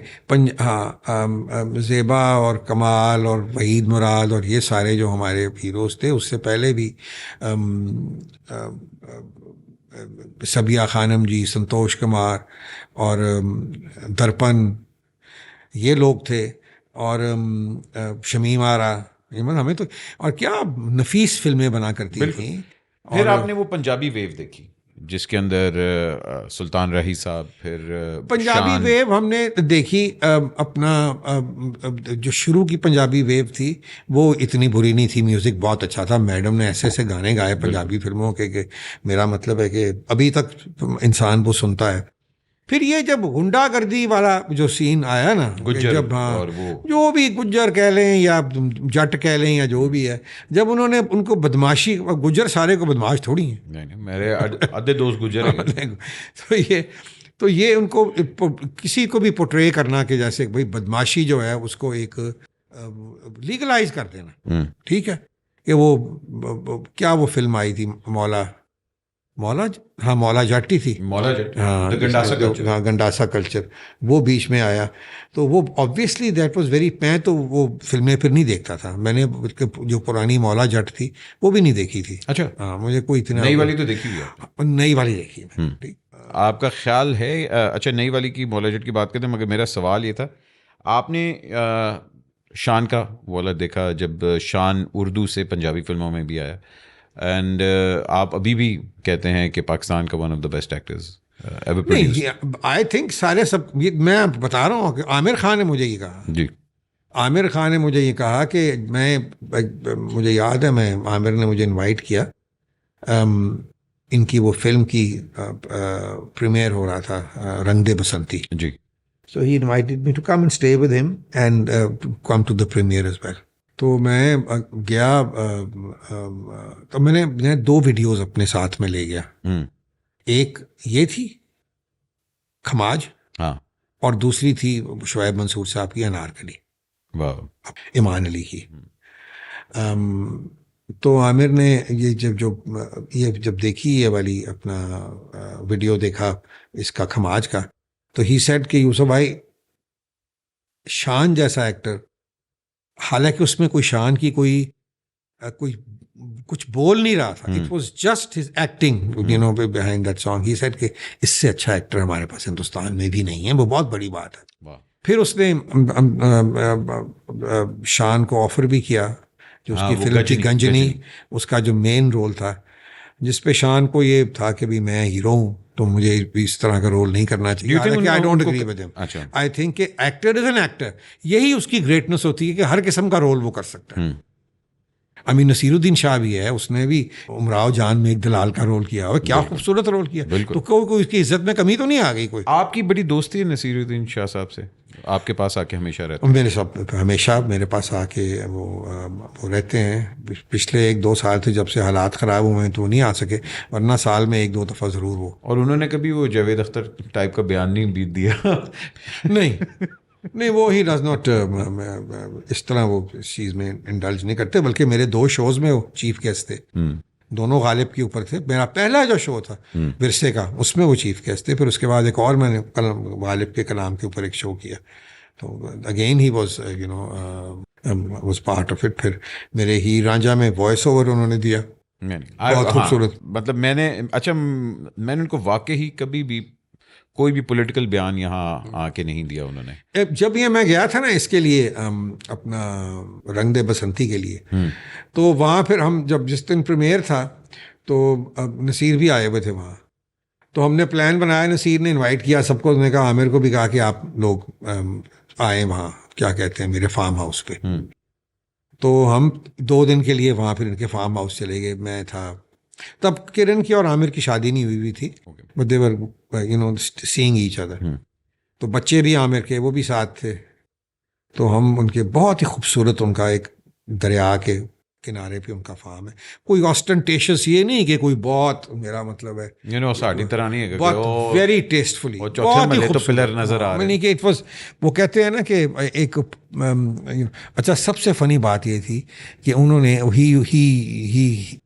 ज़ेबा और कमाल और वहीद मुराद और ये सारे जो हमारे हीरोज़ थे, उससे पहले भी सबिया खानम जी, संतोष कुमार और दर्पण, ये लोग थे, और शमीम आरा, हमें तो, और क्या नफीस फिल्में बना करती थी। फिर आपने वो पंजाबी वेव देखी जिसके अंदर सुल्तान राही साहब, फिर पंजाबी वेव हमने देखी। अपना जो शुरू की पंजाबी वेव थी वो इतनी बुरी नहीं थी, म्यूज़िक बहुत अच्छा था, मैडम ने ऐसे ऐसे गाने गाए पंजाबी फिल्मों के मेरा मतलब है कि अभी तक इंसान वो सुनता है। फिर ये जब गुंडागर्दी वाला जो सीन आया ना, जब और वो जो भी गुज्जर कह लें या जट कह लें या जो भी है, जब उन्होंने उनको बदमाशी, गुज्जर सारे को बदमाश थोड़ी हैं, नहीं मेरे आधे दोस्त गुज्जर हैं। तो ये उनको किसी को भी पोर्ट्रे करना कि जैसे भाई बदमाशी जो है उसको एक लीगलाइज कर देना, ठीक है। कि वो क्या वो फिल्म आई थी मौला जट ही थी, मौला जट, हाँ, गंडासा कल्चर, वो बीच में आया। तो वो ऑब्वियसली दैट वाज वेरी, मैं तो वो फिल्में फिर नहीं देखता था, मैंने जो पुरानी मौला जट थी वो भी नहीं देखी थी। अच्छा, हाँ, मुझे कोई इतना, नई वाली तो देखी हुई, नई वाली देखी है। ठीक, आपका ख्याल है, अच्छा नई वाली की मौला जट की बात करते हैं, मगर मेरा सवाल ये था, आपने शान का वाला देखा जब शान उर्दू से पंजाबी फिल्मों में भी आया, एंड आप अभी भी कहते हैं कि पाकिस्तान का one of the best actors ever produced. I think सारे सब, मैं बता रहा हूँ कि आमिर खान ने मुझे ये कहा जी, आमिर खान ने मुझे ये कहा कि मुझे याद है, आमिर ने मुझे इनवाइट किया, इनकी वो फिल्म की प्रीमियर हो रहा था, रंग दे बसंती जी। So he invited me to come and stay with him and come to the premiere as well. तो मैं गया, तो मैंने 2 वीडियोस अपने साथ में ले गया। एक ये थी खमाज, हाँ, और दूसरी थी शुएब मंसूर साहब की अनारकली, ईमान अली की। तो आमिर ने ये जब देखी ये वाली अपना वीडियो देखा इसका खमाज का, तो ही सेड कि यूसुफ भाई, शान जैसा एक्टर, हालांकि उसमें कोई शान की कोई कुछ बोल नहीं रहा था, it was just his acting behind that song. He said कि इससे अच्छा एक्टर हमारे पास हिंदुस्तान में भी नहीं है, वो बहुत बड़ी बात है। फिर उसने शान को ऑफर भी किया, जो उसकी फिल्म थी गंजनी, उसका जो मेन रोल था, जिसपे शान को ये था कि भी मैं हीरो हूँ तो मुझे इस तरह का रोल नहीं करना चाहिए। I don't agree with him. I think कि एक्टर इज एन एक्टर, यही उसकी ग्रेटनेस होती है कि हर किस्म का रोल वो कर सकता है। अमीन नसीरुद्दीन शाह भी है, उसने भी उमराव जान में एक दलाल का रोल किया हुआ, क्या खूबसूरत रोल किया। तो कोई उसकी इज्जत में कमी तो नहीं आ गई कोई। आपकी बड़ी दोस्ती है नसीरुद्दीन शाह साहब से, आपके पास आके हमेशा रहते मेरे सब हमेशा मेरे पास आके वो रहते हैं। पिछले 1-2 साल थे जब से हालात ख़राब हुए हैं तो नहीं आ सके, वरना साल में 1-2 दफ़ा ज़रूर वो। और उन्होंने कभी वो जावेद अख्तर टाइप का बयान नहीं बीत दिया? नहीं वो ही डज नॉट इस तरह वो इस चीज़ में इंडल्ज नहीं करते, बल्कि मेरे 2 शोज़ में वो चीफ गेस्ट थे। दोनों गालिब के ऊपर थे। मेरा पहला जो शो था विरसे का, उसमें वो चीफ गेस्ट थे। फिर उसके बाद एक और मैंने गालिब के कलाम के ऊपर एक शो किया, तो again he was was part of it. फिर मेरे ही रांझा में वॉइस ओवर उन्होंने दिया, बहुत खूबसूरत। मतलब मैंने उनको वाकई ही कभी भी कोई भी पॉलिटिकल बयान यहाँ आके नहीं दिया उन्होंने। जब ये मैं गया था ना इसके लिए अपना रंग दे बसंती के लिए, तो वहाँ फिर हम जब जिस दिन प्रीमियर था तो नसीर भी आए हुए थे वहाँ। तो हमने प्लान बनाया, नसीर ने इनवाइट किया सबको, उसने कहा आमिर को भी कहा कि आप लोग आए वहाँ, क्या कहते हैं, मेरे फार्म हाउस पे। तो हम 2 दिन के लिए वहाँ फिर इनके फार्म हाउस चले गए। मैं था तब, किरण की और आमिर की शादी नहीं हुई थी, but they were you know seeing each other. तो बच्चे भी आमिर के, वो भी साथ थे। तो हम उनके बहुत ही खूबसूरत, उनका एक दरिया के किनारे पे उनका फार्म है। कोई ऑस्टेंटेशियस ये नहीं कि कोई बहुत, मेरा मतलब है साड़ी तरह नहीं है, बहुत वेरी टेस्टफुली, बहुत ही खूबसूरत पिलर नजर आ रहे हैं कि इट वाज, वो कहते हैं ना कि एक अच्छा, सबसे फनी बात ये थी कि उन्होंने ही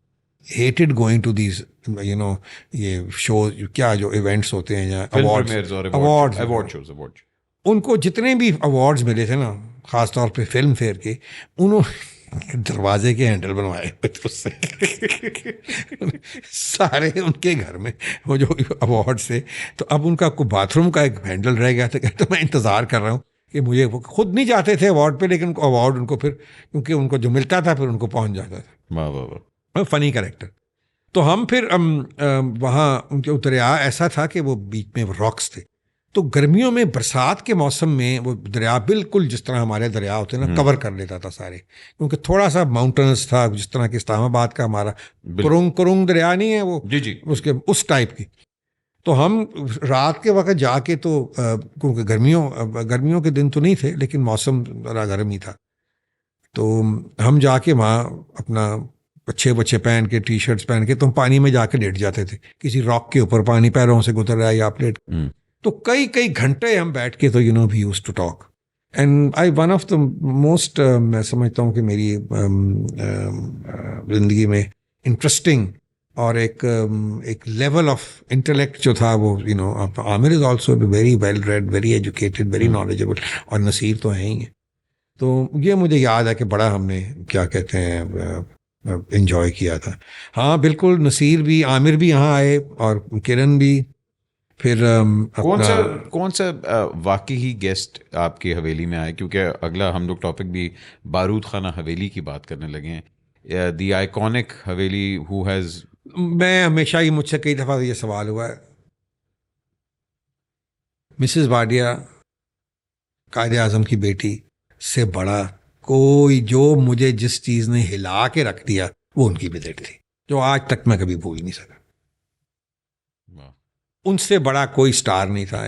hated going to these ये शो, क्या जो इवेंट्स होते हैं या अवार्ड शोज, उनको जितने भी अवार्ड्स मिले थे ना, खास तौर पे फिल्म फेयर के, उन्होंने दरवाजे के हैंडल बनवाए उससे सारे उनके घर में वो जो अवार्ड्स थे। तो अब उनका कोई बाथरूम का एक हैंडल रह गया था, तो मैं इंतज़ार कर रहा हूँ कि मुझे, वो खुद नहीं जाते थे अवार्ड पे, लेकिन अवार्ड उनको फिर, क्योंकि उनको जो मिलता था फिर उनको पहुँच जाता था। वाह वाह वाह, फनी कैरेक्टर। तो हम फिर वहाँ उनके दरिया ऐसा था कि वो बीच में रॉक्स थे। तो गर्मियों में, बरसात के मौसम में वो दरिया बिल्कुल जिस तरह हमारे दरिया होते हैं ना, कवर कर लेता था सारे, क्योंकि थोड़ा सा माउंटेन्स था, जिस तरह के इस्लामाबाद का हमारा कुरुंग दरिया नहीं है वो, जी जी, उसके उस टाइप की। तो हम रात के वक्त जाके, तो क्योंकि गर्मियों के दिन तो नहीं थे, लेकिन मौसम ज़रा गर्म ही था, तो हम जाके वहाँ अपना अच्छे बच्चे पहन के, टी शर्ट्स पहन के, तुम पानी में जाके लेट जाते थे, किसी रॉक के ऊपर पानी पैरों से गुजर रहा है या प्लेट। तो कई घंटे हम बैठ के, तो we used to talk. And I one of the most, मैं समझता हूँ कि मेरी जिंदगी में इंटरेस्टिंग और एक लेवल ऑफ इंटेलेक्ट जो था वो, Aamir is also very well read, very educated, very knowledgeable, और नसीर तो है ही है। तो ये मुझे याद है कि बड़ा हमने, क्या कहते हैं, एंजॉय किया था। हाँ बिल्कुल, नसीर भी, आमिर भी यहाँ आए, और किरण भी। फिर कौन सा वाकई ही गेस्ट आपकी हवेली में आए? क्योंकि अगला हम लोग टॉपिक भी बारूद खाना हवेली की बात करने लगे हैं, दी आइकॉनिक हवेली हु हैज। मैं हमेशा ही, मुझसे कई दफ़ा ये सवाल हुआ है, मिसेस वाडिया कायदे आज़म की बेटी से बड़ा कोई, जो मुझे जिस चीज़ ने हिला के रख दिया, वो उनकी विजिट थी, जो आज तक मैं कभी भूल नहीं सका। उनसे बड़ा कोई स्टार नहीं था।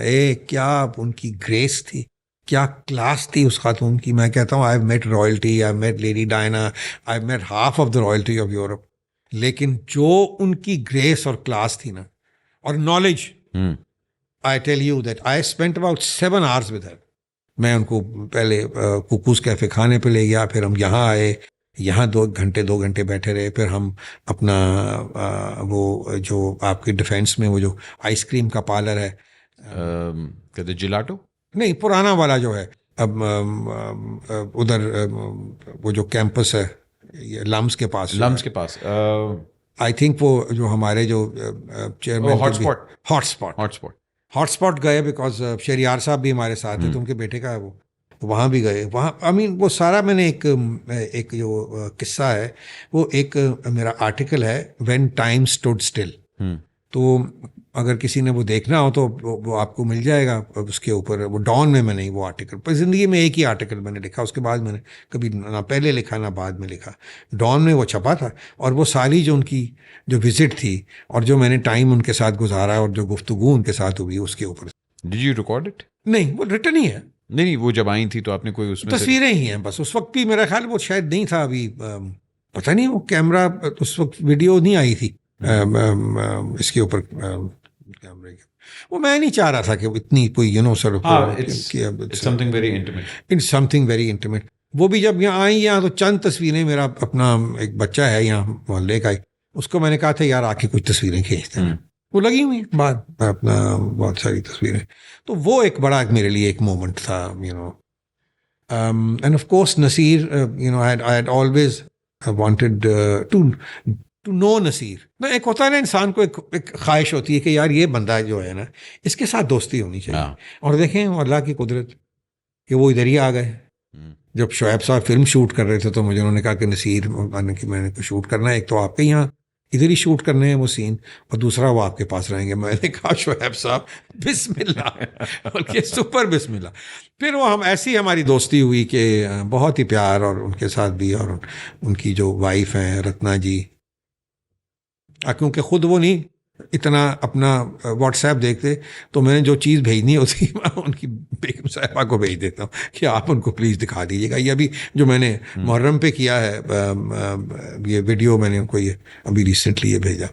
क्या उनकी ग्रेस थी, क्या क्लास थी उस खातून की। मैं कहता हूँ, I have met royalty, I have met Lady Diana, I have met half of the royalty of Europe, लेकिन जो उनकी ग्रेस और क्लास थी ना, और knowledge, I tell you that I spent about 7 hours with her. मैं उनको पहले कुकूस कैफे खाने पे ले गया, फिर हम यहाँ आए, यहाँ 2 घंटे बैठे रहे, फिर हम अपना वो जो आपके डिफेंस में वो जो आइसक्रीम का पार्लर है, कहते जिलाटो, नहीं पुराना वाला जो है, अब उधर वो जो कैंपस है लम्स के पास, आई थिंक वो जो हमारे जो चेयरमैन, हॉटस्पॉट गए, बिकॉज शरियार साहब भी हमारे साथ थे, तो उनके बेटे का है वो, वहाँ भी गए। वहाँ आई मीन वो सारा, मैंने एक जो किस्सा है, वो एक मेरा आर्टिकल है, व्हेन टाइम स्टूड स्टिल। तो अगर किसी ने वो देखना हो तो वो आपको मिल जाएगा उसके ऊपर। वो डॉन में मैंने वो आर्टिकल, पर ज़िंदगी में एक ही आर्टिकल मैंने लिखा, उसके बाद मैंने कभी ना पहले लिखा ना बाद में लिखा। डॉन में वो छपा था, और वो सारी जो उनकी जो विजिट थी और जो मैंने टाइम उनके साथ गुजारा और जो गुफ्तगू उनके साथ हुई उसके ऊपर। Did you record it? नहीं, वो रिटर्न ही है। नहीं, वो जब आई थी तो आपने कोई उसमें से तस्वीरें ही हैं बस। उस वक्त भी मेरा ख्याल वो शायद नहीं था अभी, पता नहीं, वो कैमरा उस वक्त वीडियो नहीं आई थी इसके ऊपर कैमरे के। वो मैं नहीं चाह रहा था कि इतनी कोई sir something very intimate, it's something very intimate. वो भी जब यहाँ आई, यहाँ तो चंद तस्वीरें, मेरा अपना एक बच्चा है यहाँ मोहल्ले का ही, उसको मैंने कहा था यार आके कुछ तस्वीरें खींचते हैं, वो लगी हुई बात अपना बहुत सारी तस्वीरें। तो वो एक बड़ा मेरे लिए एक मोमेंट था, and of course Naseer, I had always wanted to know Naseer. ना एक होता है ना इंसान को एक ख्वाहिश होती है कि यार ये बंदा जो है ना, इसके साथ दोस्ती होनी चाहिए। और देखें अल्लाह की कुदरत कि वो इधर ही आ गए। जब शोएब साहब फिल्म शूट कर रहे थे तो मुझे उन्होंने कहा कि नसीर, मैंने शूट करना है, एक तो आपके यहाँ इधर ही शूट करने हैं वो सीन, और दूसरा वो आपके पास रहेंगे। मैंने कहा शोएब साहब बिस्मिल्लाह, बल्कि सुपर बिस्मिल्लाह। फिर वो हम ऐसी हमारी दोस्ती हुई कि बहुत ही प्यार, और उनके साथ भी, और उनकी जो वाइफ हैं रत्ना जी, क्योंकि ख़ुद वो नहीं इतना अपना व्हाट्सएप देखते, तो मैंने जो चीज़ भेजनी होती मैं उनकी बेगम साहिबा को भेज देता हूँ कि आप उनको प्लीज़ दिखा दीजिएगा। ये अभी जो मैंने मुहर्रम पे किया है ये वीडियो, मैंने उनको ये अभी रिसेंटली ये भेजा।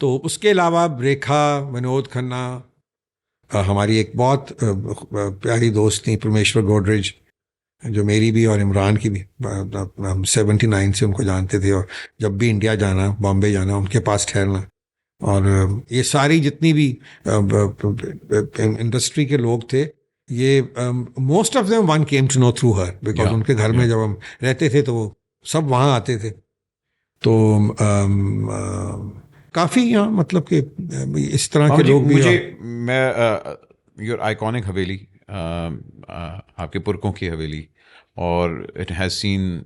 तो उसके अलावा रेखा, विनोद खन्ना, हमारी एक बहुत प्यारी दोस्त थी परमेश्वर गोडरेज, जो मेरी भी और इमरान की भी, हम 79 से उनको जानते थे, और जब भी इंडिया जाना, बॉम्बे जाना, उनके पास ठहरना। और ये सारी जितनी भी इंडस्ट्री के लोग थे, ये most of them one came to know through her, because उनके घर में जब हम रहते थे तो वो सब वहाँ आते थे। तो काफ़ी यहाँ मतलब कि इस तरह के लोग भी। मैं योर आइकॉनिक हवेली, आपके पुरखों की हवेली, और it has seen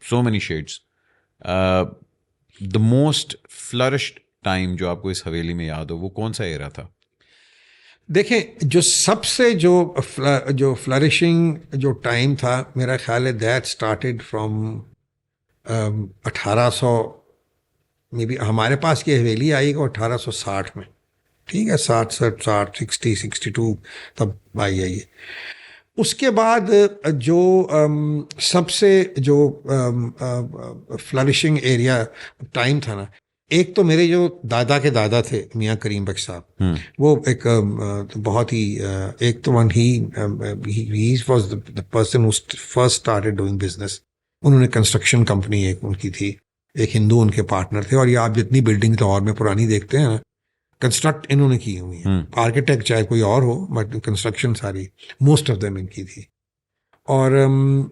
so many shades, the most flourished time जो आपको इस हवेली में याद हो, वो कौन सा एरा था? देखें, जो सबसे जो फ्लरिशिंग जो टाइम था, मेरा ख्याल है दैट स्टार्टेड फ्रॉम 1800 में भी। हमारे पास की हवेली आई को 1860 में, ठीक है, 60 तब आई है ये। उसके बाद जो सबसे जो फ्लरिशिंग एरिया टाइम था ना, एक तो मेरे जो दादा के दादा थे मियाँ करीम बख्श साहब, वो एक बहुत ही एक तो one he was the person who first started doing business. उन्होंने कंस्ट्रक्शन कंपनी एक उनकी थी, एक हिंदू उनके पार्टनर थे। और ये आप जितनी बिल्डिंग लाहौर में पुरानी देखते हैं ना, कंस्ट्रक्ट इन्होंने की हुई है। आर्किटेक्ट चाहे कोई और हो, बट कंस्ट्रक्शन सारी मोस्ट ऑफ देम इनकी थी। और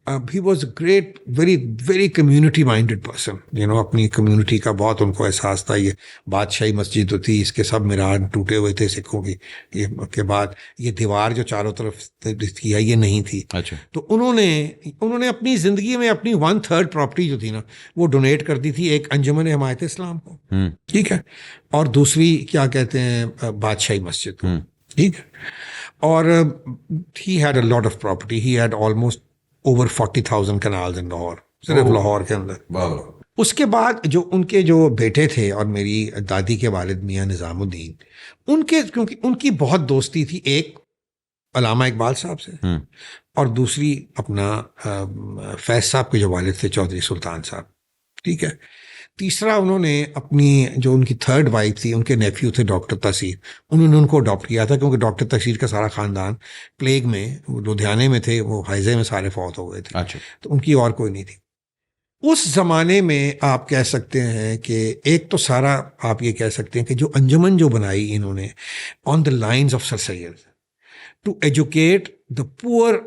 he was a great, very very community minded person. अपनी कम्युनिटी का बहुत उनको एहसास था। ये बादशाही मस्जिद तो थी, इसके सब मीनार टूटे हुए थे सिखों की। ये के बाद ये दीवार जो चारों तरफ थी ये नहीं थी। अच्छा। तो उन्होंने अपनी ज़िंदगी में अपनी 1/3 प्रॉपर्टी जो थी ना, वो डोनेट कर दी थी एक अंजुमन हिमायत इस्लाम को, ठीक है, और दूसरी क्या कहते हैं बादशाही मस्जिद को, ठीक है। और he had a lot of property, he had almost over 40,000 kanals in Lahore, सिर्फ लाहौर के अंदर। उसके बाद जो उनके जो बेटे थे और मेरी दादी के वालिद मियाँ निज़ामुद्दीन, क्योंकि उनकी बहुत दोस्ती थी, एक अल्लामा इकबाल साहब से, और दूसरी अपना फैज साहब के जो वालिद थे चौधरी सुल्तान साहब, ठीक है। तीसरा उन्होंने अपनी जो उनकी थर्ड वाइफ थी, उनके नेफ्यू थे डॉक्टर तसीर, उन्होंने उनको अडॉप्ट किया था, क्योंकि डॉक्टर तसीर का सारा ख़ानदान प्लेग में लुधियाने में थे, वो हाइजे में सारे फौत हो गए थे। अच्छा। तो उनकी और कोई नहीं थी। उस ज़माने में आप कह सकते हैं कि एक तो सारा आप ये कह सकते हैं कि जो अंजुमन जो बनाई इन्होंने on the lines of sir Syed to educate the poor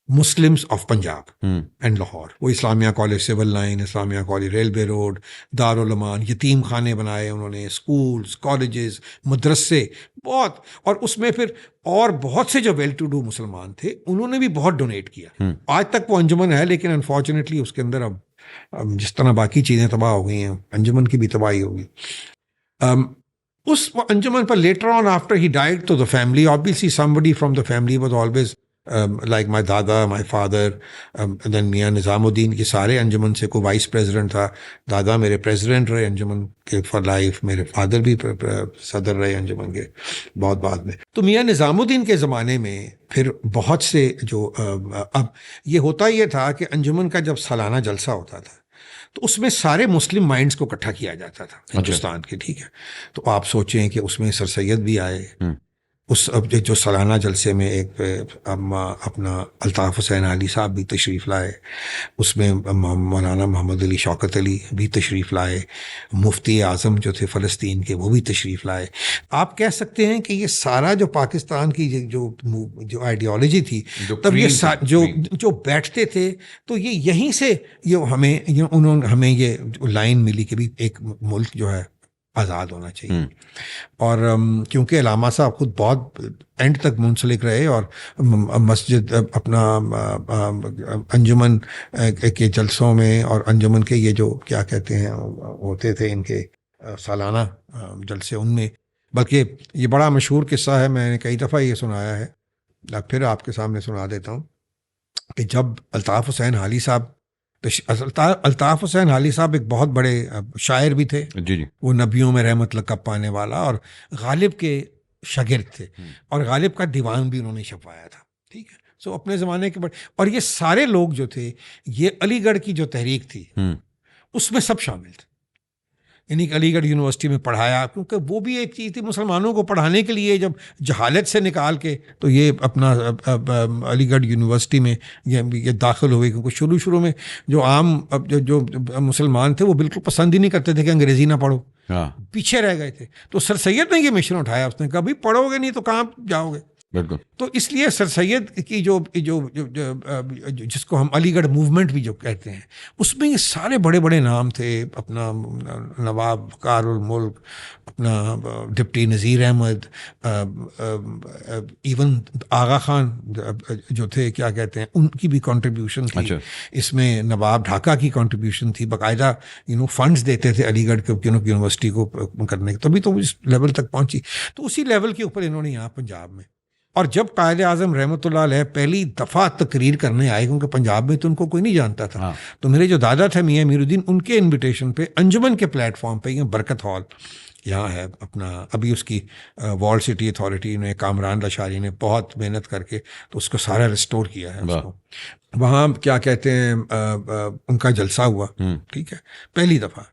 Muslims of Punjab and Lahore. वो Islamia college civil line, Islamia college railway road, Darul Aman, यतीम खाने बनाए उन्होंने, स्कूल्स, कॉलेजेस, मदरसे बहुत। और उसमें फिर और बहुत से जो वेल टू डू मुसलमान थे, उन्होंने भी बहुत डोनेट किया। आज तक वो अंजुमन है, लेकिन अनफॉर्चुनेटली उसके अंदर अब जिस तरह बाकी चीज़ें तबाह हो गई हैं, अंजुमन की भी तबाही होगी। उस अंजुमन पर later on after he died तो the family obviously somebody from the family was always like my dada, my father, then मियाँ निज़ामुद्दीन के सारे अंजुमन से को वाइस प्रेसिडेंट था। दादा मेरे प्रेसिडेंट रहे अंजुमन के फॉर लाइफ, मेरे फादर भी सदर रहे अंजुमन के बहुत बाद में। तो मियाँ निज़ामुद्दीन के ज़माने में फिर बहुत से जो अब ये होता ये था कि अंजुमन का जब सालाना जलसा होता था तो उसमें सारे मुस्लिम माइंड्स को इकट्ठा किया जाता था हिंदुस्तान के, ठीक है। तो आप सोचें कि उसमें सर सैयद भी आए उस अब जो सालाना जलसे में, एक अपना अल्ताफ़ हुसैन अली साहब भी तशरीफ़ लाए, उसमें मौलाना मोहम्मद अली शौकत अली भी तशरीफ़ लाए, मुफ्ती आज़म जो थे फ़लस्तीन के वो भी तशरीफ़ लाए। आप कह सकते हैं कि ये सारा जो पाकिस्तान की जो आइडियोलॉजी थी तब ये जो बैठते थे तो ये यहीं से उन्होंने हमें ये लाइन मिली कि भी एक मुल्क जो है आज़ाद होना चाहिए। और क्योंकि अलामा साहब खुद बहुत एंड तक मुंसलिक रहे और मस्जिद अपना अंजुमन के जलसों में और अंजुमन के ये जो क्या कहते हैं होते थे इनके सालाना जलसे उनमें, बल्कि ये बड़ा मशहूर किस्सा है, मैंने कई दफ़ा ये सुनाया है, फिर आपके सामने सुना देता हूँ कि जब अल्ताफ़ हुसैन हाली साहब अल्ताफ़ हुसैन हाली साहब एक बहुत बड़े शायर भी थे जी। वो नबियों में रहमत लक़ब पाने वाला और गालिब के शागिर्द थे और गालिब का दीवान भी उन्होंने छपवाया था, ठीक है। सो अपने ज़माने के बड़े, और ये सारे लोग जो थे ये अलीगढ़ की जो तहरीक थी उसमें सब शामिल थे, यानी कि अलीगढ़ यूनिवर्सिटी में पढ़ाया, क्योंकि वो भी एक चीज़ थी मुसलमानों को पढ़ाने के लिए, जब जहालत से निकाल के तो ये अपना अलीगढ़ यूनिवर्सिटी में ये दाखिल हुए, क्योंकि शुरू में जो आम जो मुसलमान थे वो बिल्कुल पसंद ही नहीं करते थे कि अंग्रेज़ी ना पढ़ो, पीछे रह गए थे। तो सर सैयद ने ये मिशन उठाया, उसने कहा भाई पढ़ोगे नहीं तो कहाँ जाओगे। बिल्कुल। तो इसलिए सर सैयद की जो जिसको हम अलीगढ़ मूवमेंट भी जो कहते हैं उसमें ये सारे बड़े बड़े नाम थे, अपना नवाब वक़ारुल मुल्क, अपना डिप्टी नज़ीर अहमद, इवन आगा खान जो थे क्या कहते हैं उनकी भी कंट्रीब्यूशन थी। अच्छा। इसमें नवाब ढाका की कंट्रीब्यूशन थी, बाकायदा फंड्स देते थे अलीगढ़ के यूनिवर्सिटी को करने के, तभी तो इस लेवल तक पहुंची। तो उसी लेवल के ऊपर इन्होंने यहाँ पंजाब में, और जब कायदे आज़म रहमतुल्लाह अलैह पहली दफ़ा तकरीर करने आए, क्योंकि पंजाब में तो उनको कोई नहीं जानता था, तो मेरे जो दादा थे मियाँ मीरुद्दीन, उनके इनविटेशन पे अंजुमन के प्लेटफॉर्म पे, ये बरकत हॉल यहाँ है अपना, अभी उसकी वॉल सिटी अथॉरिटी ने, कामरान लशारी ने बहुत मेहनत करके तो उसको सारा रिस्टोर किया है उसको। वहाँ क्या कहते हैं उनका जलसा हुआ, ठीक है, पहली दफ़ा।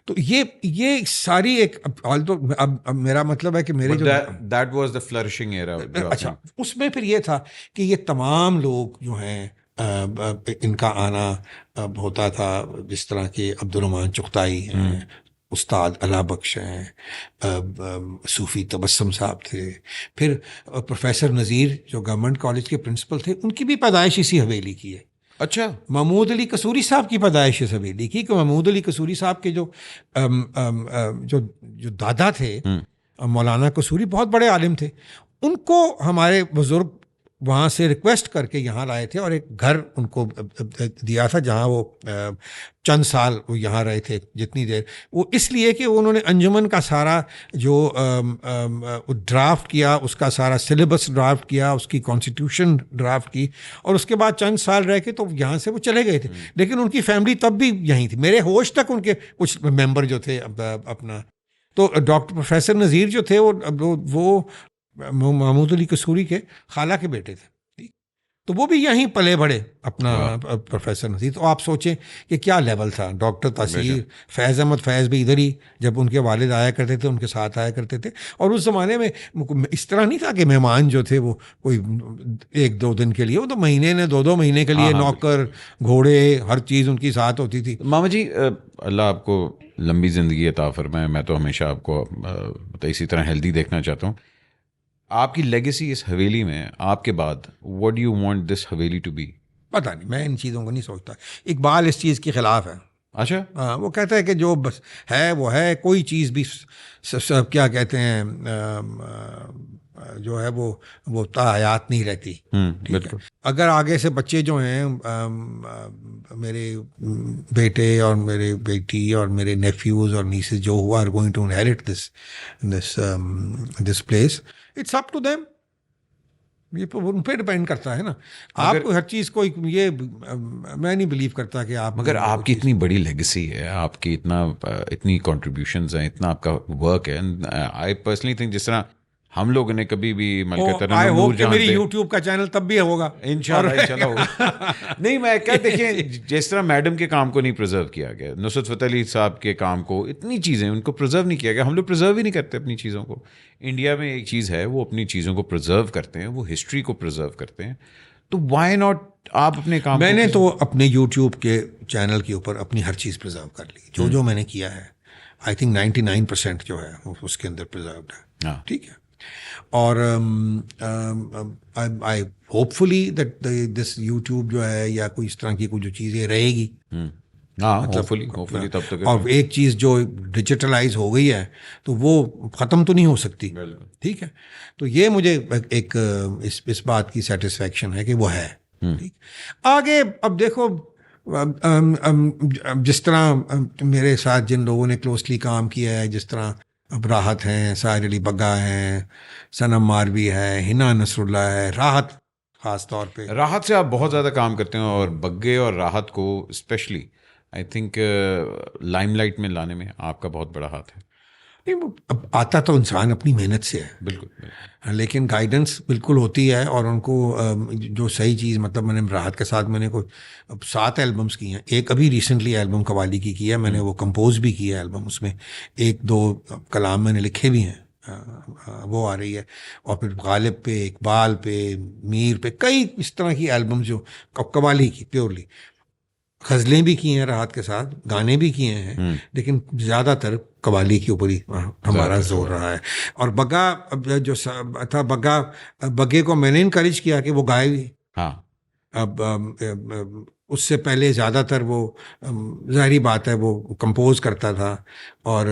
तो ये सारी एक अब मेरा मतलब है कि मेरे जो that was the flourishing era. अच्छा, उसमें फिर ये था कि ये तमाम लोग जो हैं इनका आना होता था, जिस तरह के अब्दुर्रहमान चुगताई हैं, उस्ताद अला बख्श हैं, सूफ़ी तबस्सुम साहब थे, फिर प्रोफेसर नज़ीर जो गवर्नमेंट कॉलेज के प्रिंसिपल थे, उनकी भी पैदाइश इसी हवेली की है। अच्छा। महमूद अली कसूरी साहब की पैदाइश इस हवेली की, कि महमूद अली कसूरी साहब के जो दादा थे मौलाना कसूरी बहुत बड़े आलिम थे, उनको हमारे बुजुर्ग वहाँ से रिक्वेस्ट करके यहाँ लाए थे और एक घर उनको दिया था जहाँ वो चंद साल वो यहाँ रहे थे, जितनी देर, वो इसलिए कि उन्होंने अंजुमन का सारा जो ड्राफ्ट किया, उसका सारा सिलेबस ड्राफ्ट किया, उसकी कॉन्स्टिट्यूशन ड्राफ्ट की, और उसके बाद चंद साल रह के तो यहाँ से वो चले गए थे। लेकिन उनकी फैमिली तब भी यहीं थी, मेरे होश तक उनके कुछ मेंबर जो थे अपना, तो डॉक्टर प्रोफेसर नज़ीर जो थे वो महमूद अली कसूरी के खाला के बेटे थे, तो वो भी यहीं पले बड़े अपना प्रोफेसर नज़ीर। तो आप सोचें कि क्या लेवल था। डॉक्टर तासीर फैज़ अहमद फैज़ भी इधर ही, जब उनके वालिद आया करते थे उनके साथ आया करते थे, और उस ज़माने में इस तरह नहीं था कि मेहमान जो थे वो कोई 1-2 दिन के लिए, वो तो महीने ने 2-2 महीने के लिए नौकर घोड़े हर चीज़ उनकी साथ होती थी। मामा जी अल्लाह आपको लंबी ज़िंदगी अता फरमाए, मैं तो हमेशा आपको इसी तरह हेल्दी देखना चाहता हूँ। आपकी लेगेसी इस हवेली में आपके बाद, what do you want this Haveli to be? पता नहीं, मैं इन चीज़ों को नहीं सोचता। इकबाल इस चीज़ के ख़िलाफ़ है। अच्छा। हाँ, वो कहता है कि जो बस है वो है, कोई चीज़ भी क्या कहते हैं जो है वो तायात नहीं रहती। ठीक है, बिल्कुल। अगर आगे से बच्चे जो हैं मेरे बेटे और मेरे बेटी और मेरे नेफ्यूज और नीसेस जो हुआ are going to inherit this this this place, it's up to them. ये उन पे डिपेंड करता है ना। आपको हर चीज़ को ये मैं नहीं बिलीव करता कि आप, मगर आपकी इतनी बड़ी लेगेसी है, आपकी इतनी कंट्रीब्यूशंस हैं, इतना आपका वर्क है, एंड आई पर्सनली थिंक जिस तरह हम लोगों ने कभी भी मलका आई तरन्नुम होप कि नूरजहां मेरी पे, यूट्यूब का चैनल तब भी होगा इंशाल्लाह होगा। नहीं, मैं क्या, देखिए जिस तरह मैडम के काम को नहीं प्रिजर्व किया गया, नुसरत फ़तेह अली साहब के काम को, इतनी चीज़ें उनको प्रिजर्व नहीं किया गया। हम लोग प्रिजर्व ही नहीं करते अपनी चीज़ों को। इंडिया में एक चीज़ है, वो अपनी चीज़ों को प्रिजर्व करते हैं, वो हिस्ट्री को प्रिजर्व करते हैं। तो वाई नॉट आप अपने काम मैंने को तो अपने यूट्यूब के चैनल के ऊपर अपनी हर चीज़ प्रिजर्व कर ली, जो जो मैंने किया है। आई थिंक 99% जो है उसके अंदर प्रिजर्व्ड है। हाँ। ठीक है, और आई होपफुली दैट दिस यूट्यूब जो है या कोई इस तरह की कोई जो चीज़ें रहेगी, हाँ, मतलब होपफुली तब तक और एक चीज़ जो डिजिटलाइज हो गई है तो वो ख़त्म तो नहीं हो सकती। बिल्कुल। ठीक है, तो ये मुझे एक इस बात की सेटिस्फेक्शन है कि वो है। ठीक, आगे अब देखो, जिस तरह मेरे साथ जिन लोगों ने क्लोजली काम किया है, जिस तरह अब राहत हैं, साहिर अली बग्गा हैं, सनम मारवी है, हिना नसरुल्लाह है, राहत ख़ास तौर पे। राहत से आप बहुत ज़्यादा काम करते हैं, और बग्गे और राहत को स्पेशली आई थिंक लाइमलाइट में लाने में आपका बहुत बड़ा हाथ है। नहीं, वो अब आता तो इंसान अपनी मेहनत से है, बिल्कुल। लेकिन गाइडेंस बिल्कुल होती है, और उनको जो सही चीज़, मतलब मैंने राहत के साथ मैंने कोई अब 7 एल्बम्स की हैं। एक अभी रिसेंटली एल्बम कवाली की है मैंने, वो कंपोज भी किया है एल्बम, उसमें 1-2 कलाम मैंने लिखे भी हैं, वो आ रही है। और फिर गालिब पे, इकबाल पे, मीर पे, कई इस तरह की एल्बम्स जो कवाली की प्योरली, गज़लें भी की हैं राहत के साथ, गाने भी किए हैं, लेकिन ज़्यादातर कवाली के ऊपर ही हमारा जोर रहा है। और बग्गा जो था, बग्गे को मैंने इनकरेज किया कि वो गाए भी। हाँ। अब उससे पहले ज़्यादातर वो ज़ाहिरी बात है वो कंपोज करता था, और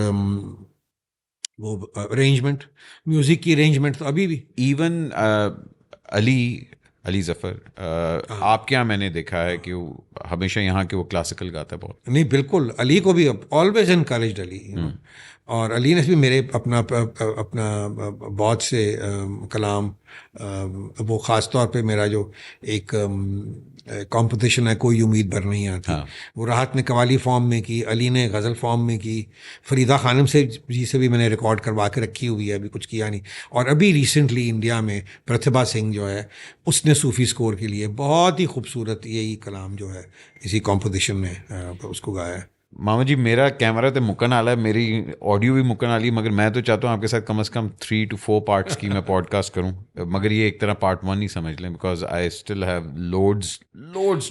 वो अरेंजमेंट, म्यूज़िक की अरेंजमेंट तो अभी भी इवन अली जफ़र, आपके यहाँ मैंने देखा है कि वो हमेशा यहाँ के वो क्लासिकल गाता है बहुत। नहीं, बिल्कुल अली को भी ऑलवेज इनकरेज्ड अली, और अली ने भी मेरे अपना बहुत से कलाम, वो ख़ास तौर पे मेरा जो एक कंपटीशन है, कोई उम्मीद भर नहीं आती, हाँ। वो राहत ने कवाली फॉर्म में की, अली ने गज़ल फॉर्म में की, फरीदा खानम से जी से भी मैंने रिकॉर्ड करवा के रखी हुई है, अभी कुछ किया नहीं। और अभी रिसेंटली इंडिया में प्रतिभा सिंह जो है, उसने सूफ़ी स्कोर के लिए बहुत ही खूबसूरत यही कलाम जो है इसी कंपटीशन में उसको गाया है। मामा जी, मेरा कैमरा तो मुक्कन आला है, मेरी ऑडियो भी मुक्कन आली, मगर मैं तो चाहता हूँ आपके साथ कम से कम 3 to 4 पार्ट्स की मैं पॉडकास्ट करूँ, मगर ये एक तरह पार्ट 1 ही समझ लें, because I still have loads.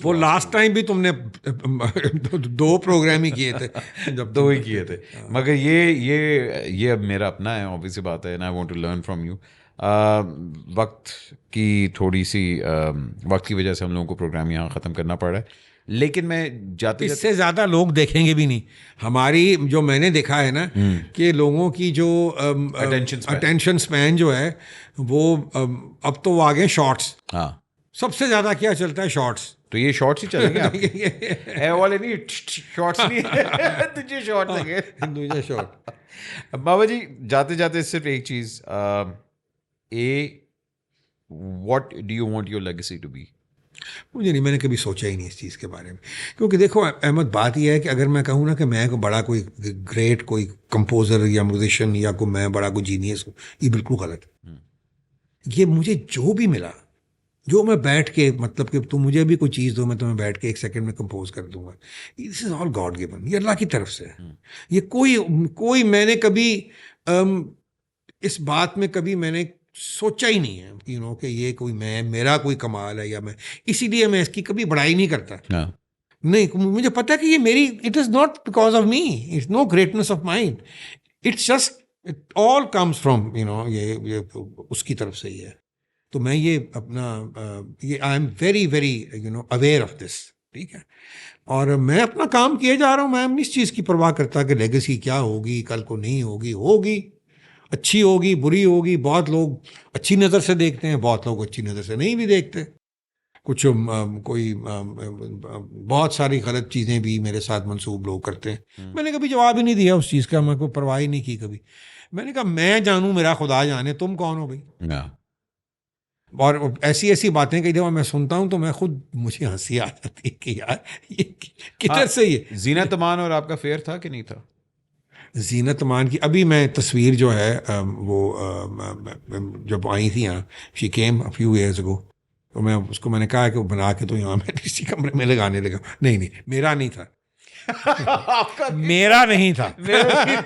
वो लास्ट टाइम भी तुमने 2 प्रोग्राम ही किए थे, जब 2 ही किए थे, मगर ये अब मेरा अपना है, ऑब्वियसली बात है, and I want to learn from you. वक्त की थोड़ी सी वक्त की वजह से हम लोगों को प्रोग्राम यहाँ ख़त्म करना पड़ रहा है, लेकिन मैं जाते इससे ज़्यादा लोग देखेंगे भी नहीं। हमारी जो मैंने देखा है ना कि लोगों की जो अटेंशन स्पैन जो है वो अब तो वो आ गए शॉर्ट्स। हाँ, सबसे ज़्यादा क्या चलता है? शॉर्ट्स। तो ये शॉर्ट्स ही चलेंगे आपके? ए वाले नहीं, शॉर्ट्स नहीं तुझे शॉर्ट्स लगे दूसरा शॉर्ट। बाबा जी, जाते जाते सिर्फ एक चीज़, what do you want your legacy to be? मुझे नहीं, मैंने कभी सोचा ही नहीं इस चीज़ के बारे में, क्योंकि देखो अहमद, बात यह है कि अगर मैं कहूँ ना कि मैं कोई बड़ा कोई ग्रेट कोई कंपोज़र या म्यूजिशियन या कोई मैं बड़ा कोई जीनियस हूँ, ये बिल्कुल गलत है। ये मुझे जो भी मिला, जो मैं बैठ के, मतलब कि तुम मुझे भी कोई चीज़ दो, मैं तुम्हें बैठ के 1 सेकंड में कंपोज कर दूंगा, this is all God given, ये अल्लाह की तरफ से है। ये कोई मैंने कभी इस बात में कभी मैंने सोचा ही नहीं है कि ये कोई मेरा कोई कमाल है, या मैं इसीलिए मैं इसकी कभी बड़ाई नहीं करता। नहीं, मुझे पता है कि ये मेरी, it is not because of me, it's no greatness of mind, it's just it all comes from ये उसकी तरफ से ही है। तो मैं ये अपना ये I am very very aware of this. ठीक है, और मैं अपना काम किए जा रहा हूँ, मैं इस चीज़ की परवाह करता कि लेगेसी क्या होगी, कल को नहीं होगी, अच्छी होगी बुरी होगी, बहुत लोग अच्छी नज़र से देखते हैं, बहुत लोग अच्छी नज़र से नहीं भी देखते। कुछ बहुत सारी गलत चीज़ें भी मेरे साथ मंसूब लोग करते हैं। मैंने कभी जवाब ही नहीं दिया उस चीज़ का, मैं कोई परवाह ही नहीं की कभी। मैंने कहा मैं जानूं मेरा खुदा जाने, तुम कौन हो भाई। और ऐसी ऐसी बातें कई दफ़ा मैं सुनता हूं तो मैं खुद, मुझे हंसी आ जाती है कि यार ये किधर से ये। जीनत अमान और आपका फेयर था कि नहीं था? जीनत अमान की अभी मैं तस्वीर जो है वो जब आई थी यहाँ, she came a few years ago, तो मैं उसको मैंने कहा कि वो बना के तो यहाँ मैं इसी कमरे में लगाने लगा। नहीं नहीं, मेरा नहीं था। आपका मेरा नहीं था। मेरा नहीं।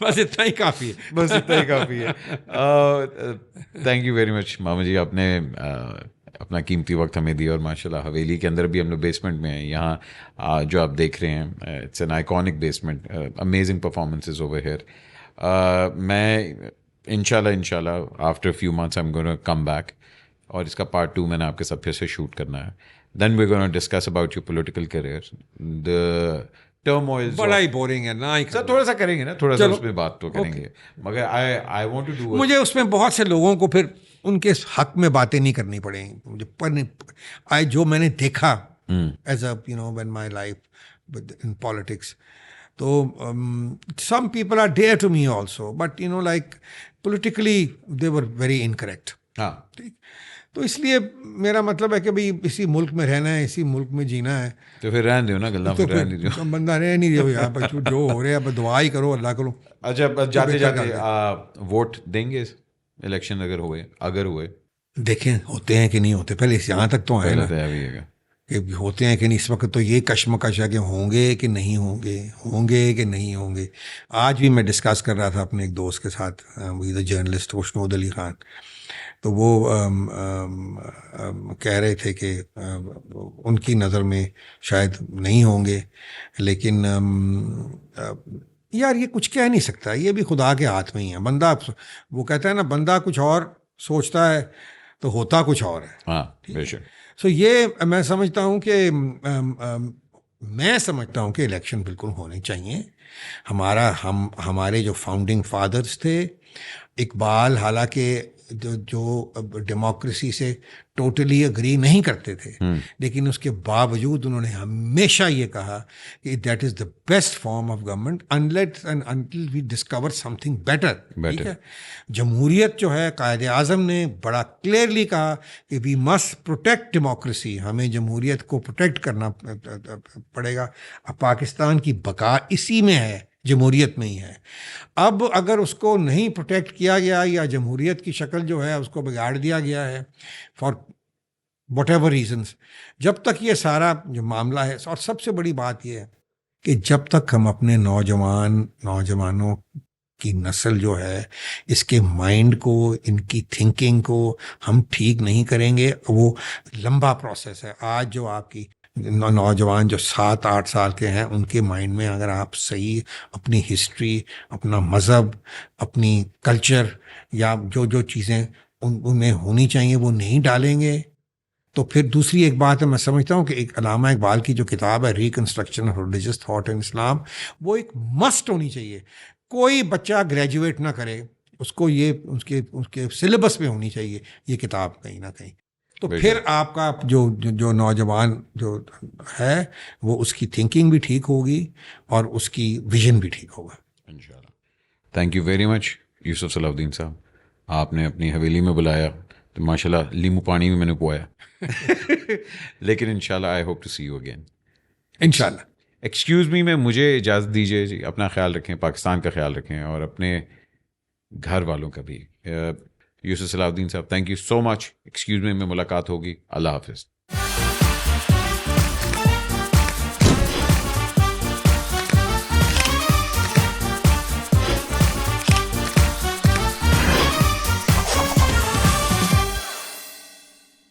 बस इतना ही काफ़ी है। बस इतना ही काफ़ी है। थैंक यू वेरी मच मामा जी, आपने अपना कीमती वक्त हमें दिया। और माशाल्लाह हवेली के अंदर भी हम लोग बेसमेंट में हैं। यहाँ जो आप देख रहे हैं, it's an iconic basement, amazing performances over here. मैं इंशाल्लाह after few months I am gonna come back, और इसका पार्ट 2 मैंने आपके साथ फिर से शूट करना है। Then we gonna discuss about your political career, the turmoils. बड़ा ही बोरिंग है ना ही। सर थोड़ा सा करेंगे ना, थोड़ा सा चलो, उसमें बात तो करेंगे, मगर आई वांट टू डू। मुझे उसमें बहुत से लोगों को फिर उनके हक में बातें नहीं करनी पड़ेंगी मुझे, पर जो मैंने देखा as a when my life in politics, तो some people are there to me also, but like politically they were very incorrect. हाँ, ठीक, तो इसलिए मेरा मतलब है कि भाई इसी मुल्क में रहना है, इसी मुल्क में जीना है, तो फिर रहने दो ना गल्ला, तो फिर रहने दो। फिर बंदा रह नहीं दो यार, बस जो हो रहा है अब दुआ ही करो, अल्लाह करो। अच्छा, बस जाते बेहतर जाते कर वोट देंगे इलेक्शन अगर हुए? देखें होते हैं कि नहीं होते, पहले यहाँ तक तो आए पहले ना तो यह भी है। कि होते हैं कि नहीं। इस वक्त तो ये कश्मकश है कि होंगे कि नहीं होंगे, होंगे कि नहीं होंगे। आज भी मैं डिस्कस कर रहा था अपने एक दोस्त के साथ, वही द जर्नलिस्ट खुशनूद अली खान, तो वो कह रहे थे कि उनकी नज़र में शायद नहीं होंगे, लेकिन यार ये कुछ कह नहीं सकता, ये भी खुदा के हाथ में ही है। बंदा, वो कहता है ना, बंदा कुछ और सोचता है तो होता कुछ और है। हाँ, बेशक। सो ये मैं समझता हूँ कि मैं समझता हूँ कि इलेक्शन बिल्कुल होने चाहिए। हमारे जो फाउंडिंग फादर्स थे, इकबाल हालांकि जो डेमोक्रेसी से टोटली अग्री नहीं करते थे, लेकिन उसके बावजूद उन्होंने हमेशा ये कहा कि that is the best form of government unless and until we discover something better. ठीक है, जमहूरियत जो है, कायदे आज़म ने बड़ा क्लियरली कहा कि वी मस्ट प्रोटेक्ट डेमोक्रेसी, हमें जमहूरियत को प्रोटेक्ट करना पड़ेगा। अब पाकिस्तान की बका इसी में है, जमहूरियत में ही है। अब अगर उसको नहीं प्रोटेक्ट किया गया, या जमहूरियत की शक्ल जो है उसको बिगाड़ दिया गया है फॉर वट एवर रीजन्स, जब तक ये सारा जो मामला है, और सबसे बड़ी बात यह है कि जब तक हम अपने नौजवानों की नस्ल जो है, इसके माइंड को, इनकी थिंकिंग को हम ठीक नहीं करेंगे, वो लंबा प्रोसेस है। आज जो आपकी नौजवान जो 7-8 साल के हैं, उनके माइंड में अगर आप सही अपनी हिस्ट्री, अपना मज़हब, अपनी कल्चर, या जो चीज़ें उनमें होनी चाहिए वो नहीं डालेंगे, तो फिर दूसरी एक बात है, मैं समझता हूँ कि एक अल्लामा इकबाल की जो किताब है reconstruction of religious thought in Islam, वो एक मस्ट होनी चाहिए। कोई बच्चा ग्रेजुएट ना करे, उसको ये उसके सिलेबस में होनी चाहिए ये किताब कहीं ना कहीं। तो फिर आपका जो नौजवान जो है, वो उसकी थिंकिंग भी ठीक होगी और उसकी विजन भी ठीक होगा इंशाल्लाह। Thank you very much Yusuf Salauddin sahab, आपने अपनी हवेली में बुलाया तो माशाल्लाह लीमू पानी भी मैंने पुआया। लेकिन इंशाल्लाह I hope to see you again इंशाल्लाह। एक्सक्यूज़ मी, में मुझे इजाज़त दीजिए जी। अपना ख्याल रखें, पाकिस्तान का ख्याल रखें, और अपने घर वालों का भी। यूसुफ सलाउद्दीन साहब, thank you so much. Excuse me, में मुलाकात होगी। अल्लाह हाफिज़।